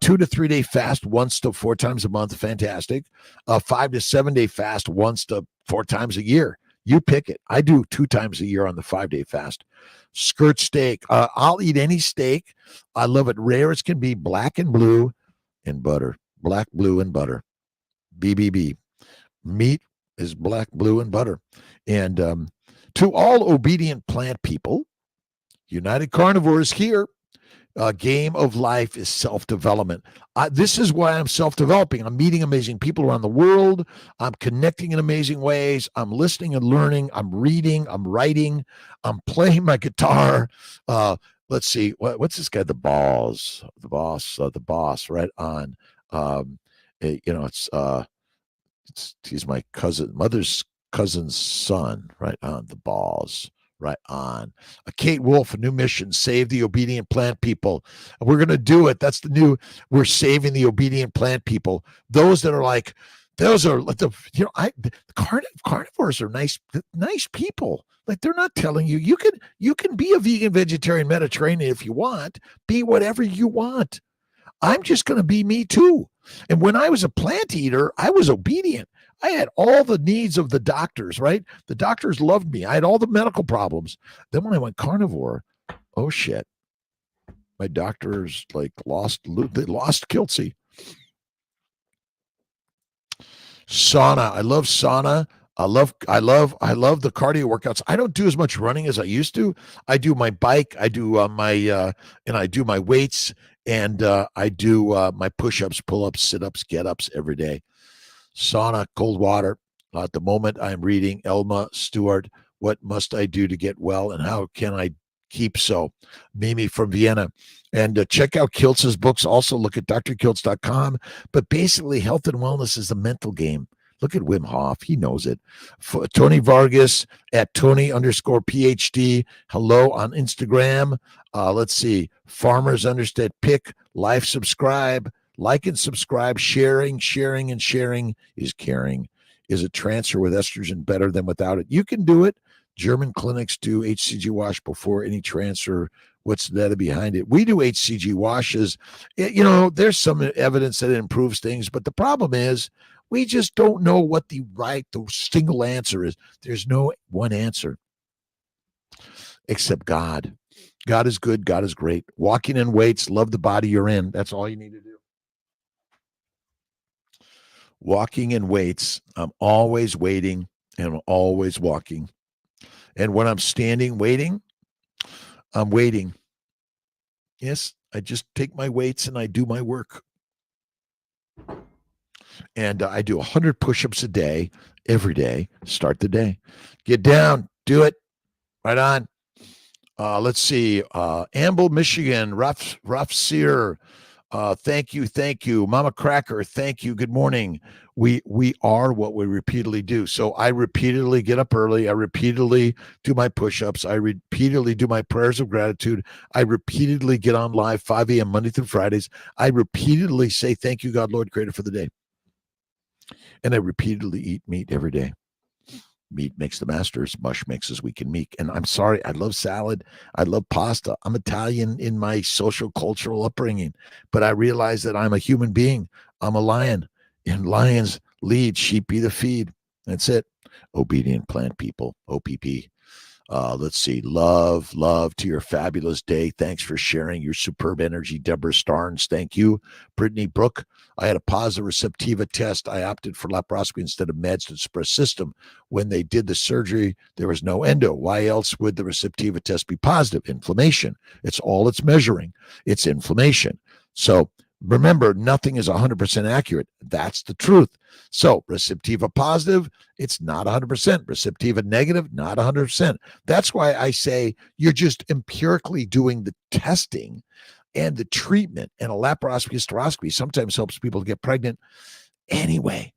2 to 3 day fast once to 4 times a month. Fantastic. 5 to 7 day fast once to 4 times a year. You pick it. I do 2 times a year on the 5 day fast. Skirt steak. I'll eat any steak. I love it rare as can be, black and blue and butter. Black, blue, and butter. BBB. Meat is black, blue, and butter. And to all obedient plant people, United Carnivore is here. Game of life is self-development. This is why I'm self-developing. I'm meeting amazing people around the world. I'm connecting in amazing ways. I'm listening and learning. I'm reading. I'm writing. I'm playing my guitar. Let's see. What's this guy? The boss. Right on. He's my mother's cousin's son. Right on. The balls. Right on. Kate Wolf, a new mission, save the obedient plant people. We're going to do it. That's the new, we're saving the obedient plant people. Those that are like, those are, carnivores are nice people. Like, they're not telling you, you can be a vegan, vegetarian, Mediterranean if you want, be whatever you want. I'm just going to be me too. And when I was a plant eater, I was obedient. I had all the needs of the doctors, right? The doctors loved me. I had all the medical problems. Then when I went carnivore, oh shit. My doctors lost Kiltz. Sauna. I love sauna. I love the cardio workouts. I don't do as much running as I used to. I do my bike. I do I do my weights, and I do my push-ups, pull-ups, sit-ups, get-ups every day. Sauna, cold water. At the moment, I'm reading Elma Stewart, What Must I Do to Get Well and How Can I Keep So? Mimi from Vienna. And check out Kiltz's books. Also look at drkiltz.com. But basically, health and wellness is a mental game. Look at Wim Hof. He knows it. Tony Vargas at Tony_PhD. Hello on Instagram. Let's see. Farmers Understand Pick. Life Subscribe. Like and subscribe. Sharing is caring. Is a transfer with estrogen better than without it? You can do it. German clinics do HCG wash before any transfer. What's the data behind it? We do HCG washes. There's some evidence that it improves things, but the problem is we just don't know what the single answer is. There's no one answer except God. God is good. God is great. Walking in weights. Love the body you're in. That's all you need to do. Walking in weights. I'm always waiting and I'm always walking. And when I'm standing waiting, I'm waiting. Yes, I just take my weights and I do my work. And I do 100 push-ups a day, every day. Start the day. Get down. Do it. Right on. Let's see. Amble, Michigan. Rough Sear. Thank you. Mama Cracker, thank you. Good morning. We are what we repeatedly do. So I repeatedly get up early. I repeatedly do my push-ups. I repeatedly do my prayers of gratitude. I repeatedly get on live 5 a.m. Monday through Fridays. I repeatedly say, thank you, God, Lord, Creator, for the day. And I repeatedly eat meat every day. Meat makes the masters. Mush makes us weak and meek. And I'm sorry, I love salad. I love pasta. I'm Italian in my social cultural upbringing. But I realize that I'm a human being. I'm a lion. And lions lead, sheep be the feed. That's it. Obedient plant people, OPP. Let's see. Love to your fabulous day. Thanks for sharing your superb energy. Deborah Starnes, thank you. Brittany Brook, I had a positive Receptiva test. I opted for laparoscopy instead of meds to suppress system. When they did the surgery, there was no endo. Why else would the Receptiva test be positive? Inflammation. It's all it's measuring. It's inflammation. So remember, nothing is 100% accurate. That's the truth. So Receptiva positive, it's not 100%. Receptiva negative, not 100%. That's why I say you're just empirically doing the testing and the treatment, and a laparoscopy, hysteroscopy sometimes helps people to get pregnant anyway.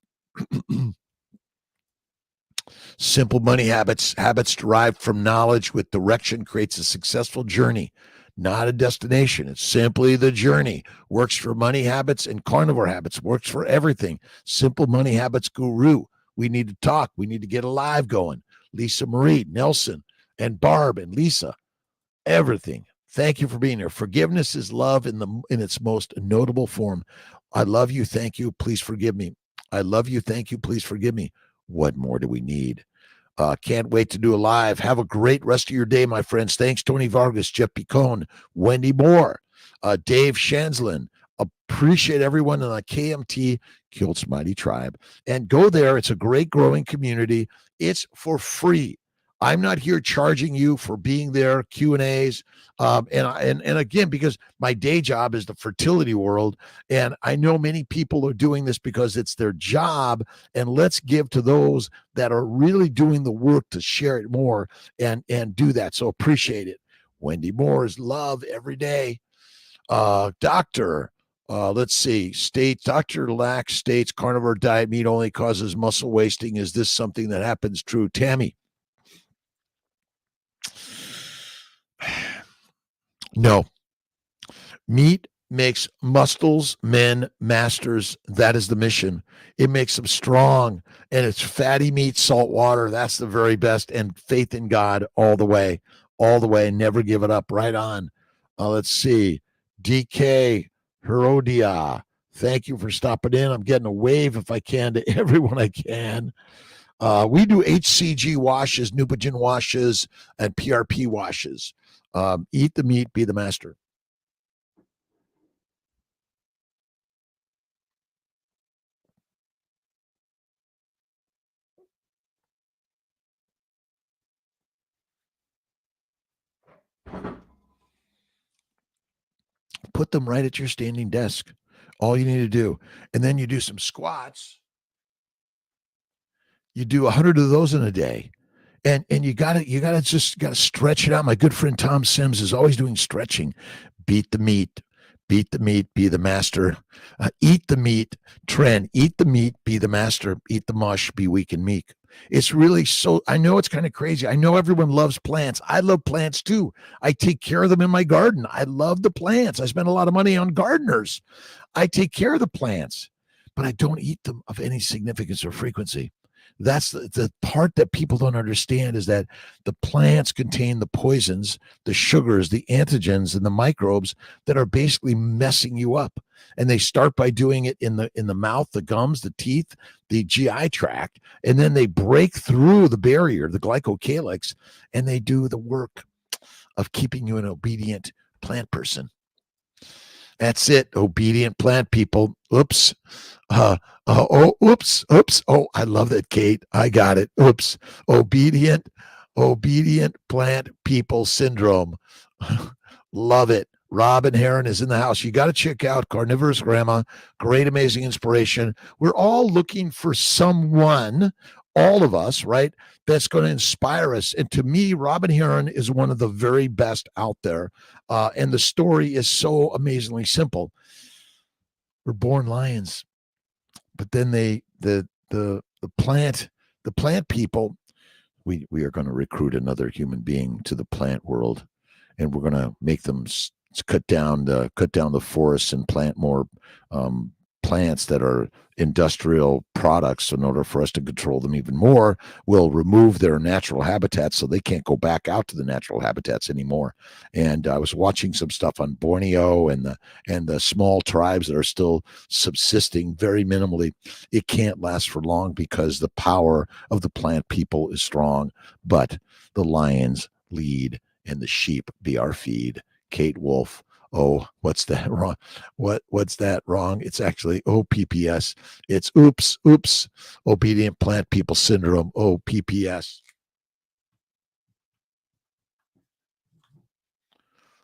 Simple money habits derived from knowledge with direction creates a successful journey, not a destination. It's simply the journey. Works for money habits and carnivore habits. Works for everything. Simple money habits guru. We need to talk. We need to get a live going. Lisa Marie, Nelson, and Barb and Lisa. Everything. Thank you for being here. Forgiveness is love in its most notable form. I love you. Thank you. Please forgive me. I love you. Thank you. Please forgive me. What more do we need? Can't wait to do a live. Have a great rest of your day, my friends. Thanks, Tony Vargas, Jeff Picone, Wendy Moore, Dave Shanslin, Appreciate everyone in the KMT Kiltz Mighty Tribe. And go there. It's a great growing community. It's for free. I'm not here charging you for being there, Q&As. And again, because my day job is the fertility world, and I know many people are doing this because it's their job, and let's give to those that are really doing the work to share it more and do that. So appreciate it. Wendy Moore's love every day. Doctor, let's see, Dr. Lack states carnivore diet meat only causes muscle wasting. Is this something that happens true? Tammy? No. Meat makes muscles, men, masters. That is the mission. It makes them strong, and it's fatty meat, salt water. That's the very best, and faith in God all the way, Never give it up. Right on. Let's see. DK Herodia. Thank you for stopping in. I'm getting a wave if I can to everyone I can. We do HCG washes, Neupogen washes, and PRP washes. Eat the meat, be the master. Put them right at your standing desk. All you need to do. And then you do some squats. You do 100 of those in a day. And you gotta stretch it out. My good friend Tom Sims is always doing stretching. Beat the meat, be the master. Eat the meat, trend. Eat the meat, be the master. Eat the mush, be weak and meek. It's really so, I know it's kind of crazy. I know everyone loves plants. I love plants too. I take care of them in my garden. I love the plants. I spend a lot of money on gardeners. I take care of the plants, but I don't eat them of any significance or frequency. That's the part that people don't understand, is that the plants contain the poisons, the sugars, the antigens, and the microbes that are basically messing you up. And they start by doing it in the mouth, the gums, the teeth, the GI tract, and then they break through the barrier, the glycocalyx, and they do the work of keeping you an obedient plant person. That's it. Obedient plant people. Oops. Oops. Oh, I love that, Kate. I got it. Oops. Obedient plant people syndrome. Love it. Robin Heron is in the house. You got to check out Carnivorous Grandma. Great, amazing inspiration. We're all looking for someone, all of us, right, that's going to inspire us. And to me, Robin Heron is one of the very best out there. And the story is so amazingly simple. We're born lions, but then the plant people, we are going to recruit another human being to the plant world, and we're going to make them cut down the forests and plant more plants that are industrial products. In order for us to control them even more, we'll remove their natural habitats so they can't go back out to the natural habitats anymore. And I was watching some stuff on Borneo and the small tribes that are still subsisting very minimally. It can't last for long because the power of the plant people is strong, but the lions lead and the sheep be our feed. Kate Wolf. Oh, what's that wrong? What's that wrong? It's actually OPPS. It's oops, obedient plant people syndrome, OPPS.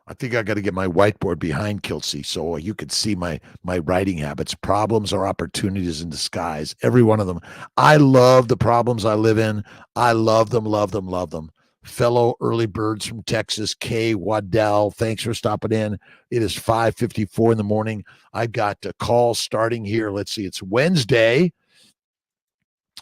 I think I got to get my whiteboard behind Kiltzy so you could see my writing habits. Problems are opportunities in disguise. Every one of them. I love the problems I live in. I love them, love them, love them. Fellow early birds from Texas, Kay Waddell, thanks for stopping in. It is 5:54 in the morning. I've got a call starting here. Let's see, it's Wednesday,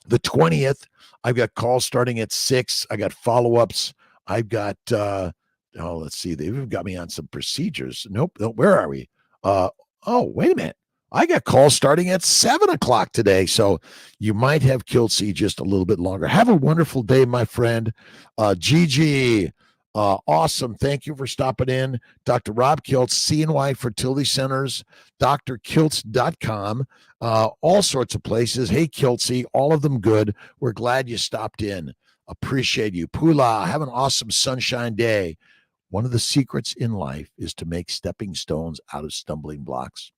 the 20th. I've got calls starting at 6. I got follow-ups. I've got, let's see, they've got me on some procedures. Nope, where are we? Wait a minute. I got calls starting at 7:00 today. So you might have Kiltzy just a little bit longer. Have a wonderful day, my friend. Gigi, awesome. Thank you for stopping in. Dr. Rob Kiltz, CNY Fertility Centers, drkiltz.com, all sorts of places. Hey, Kiltzy, all of them good. We're glad you stopped in. Appreciate you. Pula, have an awesome sunshine day. One of the secrets in life is to make stepping stones out of stumbling blocks.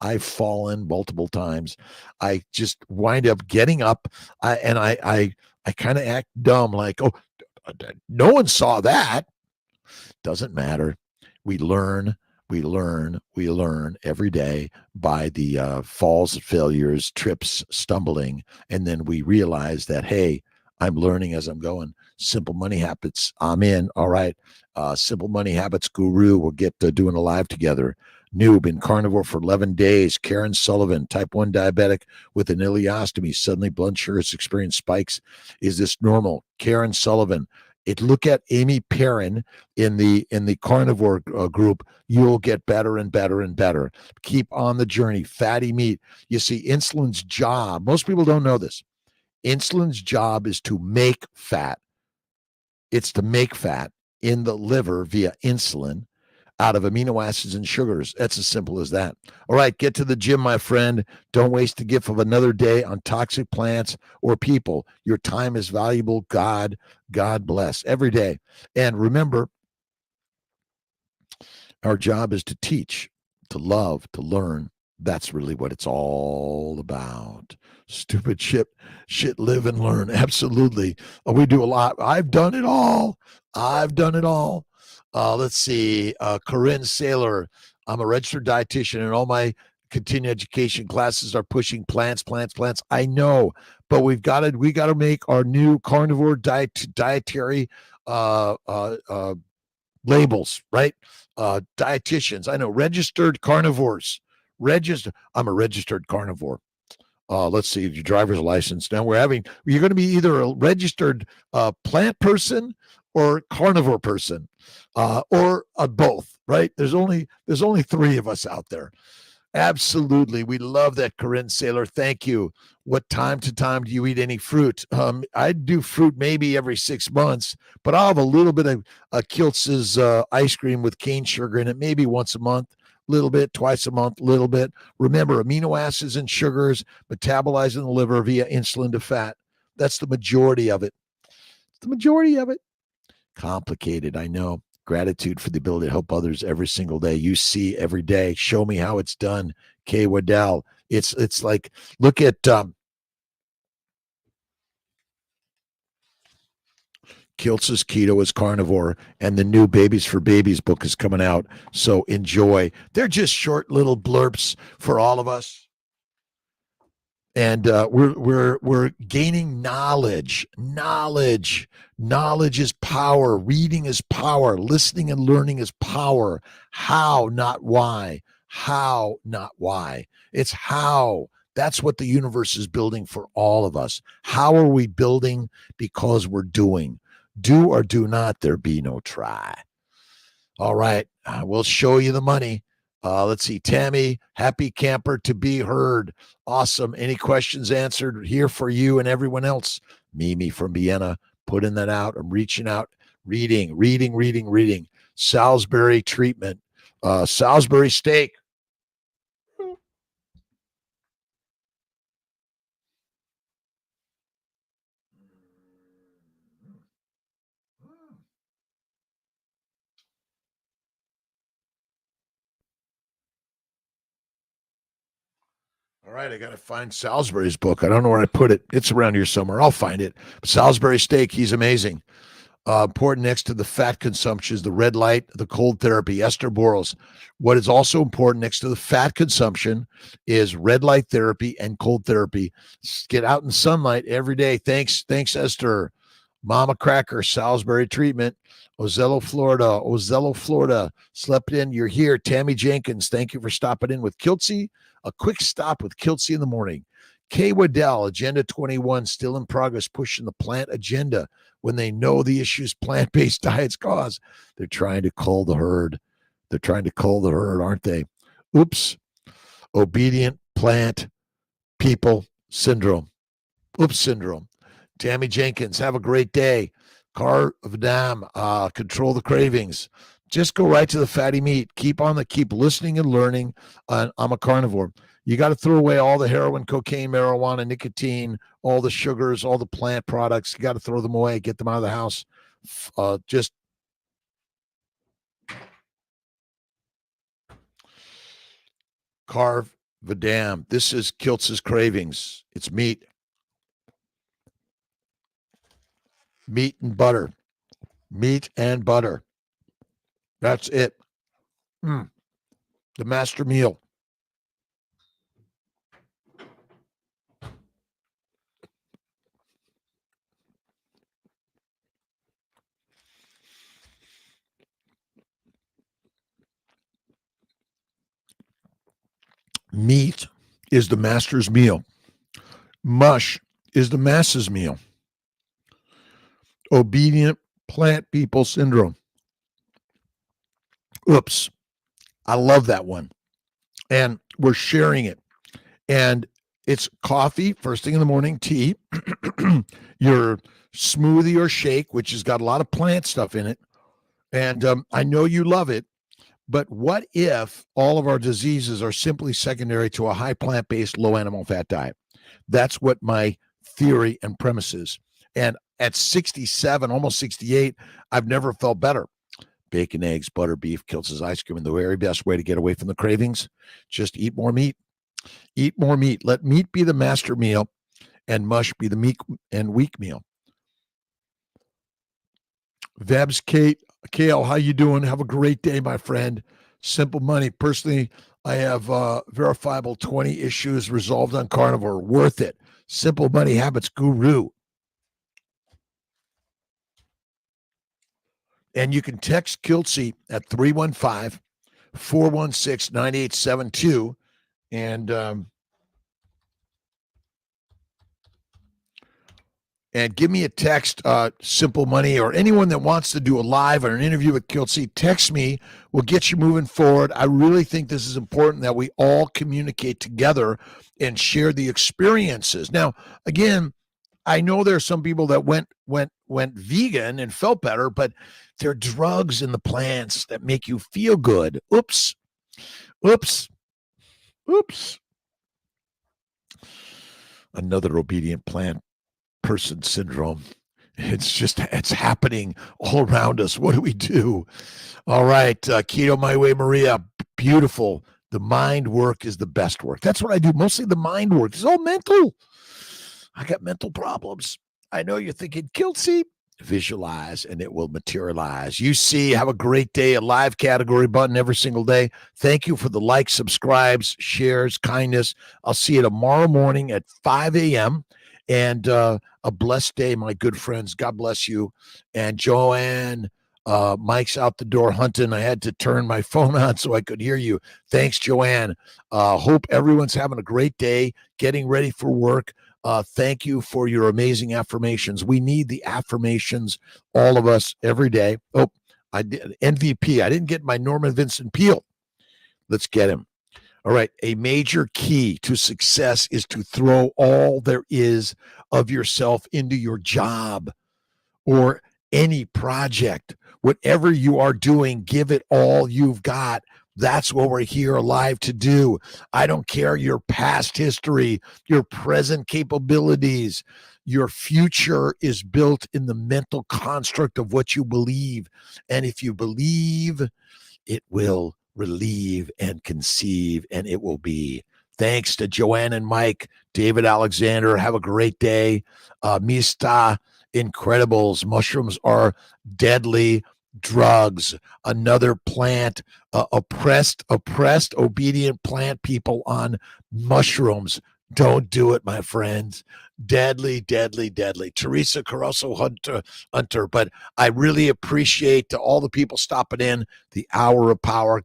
I've fallen multiple times. I just wind up getting up, I kind of act dumb, like, oh, no one saw that. Doesn't matter. We learn, we learn every day by the falls, failures, trips, stumbling. And then we realize that, hey, I'm learning as I'm going. Simple Money Habits, I'm in. All right. Simple Money Habits Guru, we'll get doing a live together. New, been carnivore for 11 days. Karen Sullivan, type 1 diabetic with an ileostomy. Suddenly blood sugars experience spikes. Is this normal? Karen Sullivan. Look at Amy Perrin in the carnivore group. You'll get better and better and better. Keep on the journey. Fatty meat. You see, insulin's job, most people don't know this. Insulin's job is to make fat. It's to make fat in the liver via insulin out of amino acids and sugars. That's as simple as that. All right, get to the gym, my friend. Don't waste the gift of another day on toxic plants or people. Your time is valuable. God bless every day. And remember, our job is to teach, to love, to learn. That's really what it's all about. Stupid shit, live and learn. Absolutely. We do a lot. I've done it all. Let's see. Corinne Saylor. I'm a registered dietitian, and all my continuing education classes are pushing plants. I know, but we got to make our new carnivore dietary labels, right? Dietitians. I know, registered carnivores. I'm a registered carnivore. Let's see, your driver's license. Now you're going to be either a registered plant person or carnivore person, or both, right? There's only three of us out there. Absolutely. We love that, Corinne Saylor. Thank you. What time to time do you eat any fruit? I do fruit maybe every 6 months, but I'll have a little bit of Kiltz's ice cream with cane sugar in it, maybe once a month, little bit, twice a month, little bit. Remember, amino acids and sugars metabolize in the liver via insulin to fat. That's the majority of it. Complicated, I know. Gratitude for the ability to help others every single day. You see every day. Show me how it's done. Kay Waddell. It's like, look at Kiltz's Keto is Carnivore, and the new Babies for Babies book is coming out. So enjoy. They're just short little blurps for all of us. And we're gaining knowledge. Knowledge is power. Reading is power. Listening and learning is power. How, not why. How, not why. It's how. That's what the universe is building for all of us. How are we building? Because we're doing. Do or do not, there be no try. All right, we'll show you the money. Let's see, Tammy, happy camper to be heard. Awesome. Any questions answered here for you and everyone else? Mimi from Vienna, putting that out. I'm reaching out, reading. Salisbury treatment, Salisbury steak. All right, I got to find Salisbury's book. I don't know where I put it. It's around here somewhere. I'll find it. Salisbury steak, he's amazing. Important next to the fat consumption is the red light, the cold therapy, Esther Boros. What is also important next to the fat consumption is red light therapy and cold therapy. Get out in sunlight every day. Thanks, Esther. Mama Cracker, Salisbury treatment, Ozello, Florida. Slept in. You're here. Tammy Jenkins, thank you for stopping in with Kiltzy. A quick stop with Kiltzy in the morning. Kay Waddell, Agenda 21, still in progress, pushing the plant agenda when they know the issues plant-based diets cause. They're trying to cull the herd. Aren't they? Oops. Obedient plant people syndrome. Oops syndrome. Tammy Jenkins, have a great day. Car of Dam, control the cravings. Just go right to the fatty meat. Keep listening and learning. I'm a carnivore. You got to throw away all the heroin, cocaine, marijuana, nicotine, all the sugars, all the plant products. You got to throw them away. Get them out of the house. Just carve Vidam. This is Kiltz's Cravings. It's meat. Meat and butter. Meat and butter. That's it. The master meal. Meat is the master's meal. Mush is the masses meal. Obedient plant people syndrome. Oops. I love that one. And we're sharing it. And it's coffee, first thing in the morning, tea, your smoothie or shake, which has got a lot of plant stuff in it. And I know you love it. But what if all of our diseases are simply secondary to a high plant-based, low animal fat diet? That's what my theory and premise is. And at 67, almost 68, I've never felt better. Bacon, eggs, butter, beef, Kiltz's ice cream, and the very best way to get away from the cravings, just eat more meat. Eat more meat. Let meat be the master meal and mush be the meat and weak meal. Vebs, Kale, how you doing? Have a great day, my friend. Simple money. Personally, I have verifiable 20 issues resolved on Carnivore. Worth it. Simple money habits guru. And you can text Kiltzy at 315-416-9872. And give me a text, Simple Money, or anyone that wants to do a live or an interview with Kiltzy, text me. We'll get you moving forward. I really think this is important that we all communicate together and share the experiences. Now, again, I know there are some people that went vegan and felt better, but there are drugs in the plants that make you feel good. Oops. Another obedient plant person syndrome. It's happening all around us. What do we do? All right. Keto My Way, Maria. Beautiful. The mind work is the best work. That's what I do. Mostly the mind work. It's all mental. I got mental problems. I know you're thinking, Kiltzy, visualize and it will materialize. You see, have a great day. A live category button every single day. Thank you for the likes, subscribes, shares, kindness. I'll see you tomorrow morning at 5 a.m. And a blessed day, my good friends. God bless you. And Joanne, Mike's out the door hunting. I had to turn my phone on so I could hear you. Thanks, Joanne. Hope everyone's having a great day, getting ready for work. Thank you for your amazing affirmations. We need the affirmations, all of us, every day. Oh, I did MVP. I didn't get my Norman Vincent Peale. Let's get him. All right. A major key to success is to throw all there is of yourself into your job or any project. Whatever you are doing, give it all you've got. That's what we're here alive to do. I don't care your past history, your present capabilities. Your future is built in the mental construct of what you believe. And if you believe, it will relieve and conceive, and it will be. Thanks to Joanne and Mike, David Alexander. Have a great day. Mista Incredibles. Mushrooms are deadly drugs. Another plant, oppressed, obedient plant people on mushrooms. Don't do it, my friends. Deadly, deadly, deadly. Teresa Caruso Hunter. But I really appreciate all the people stopping in. The Hour of Power.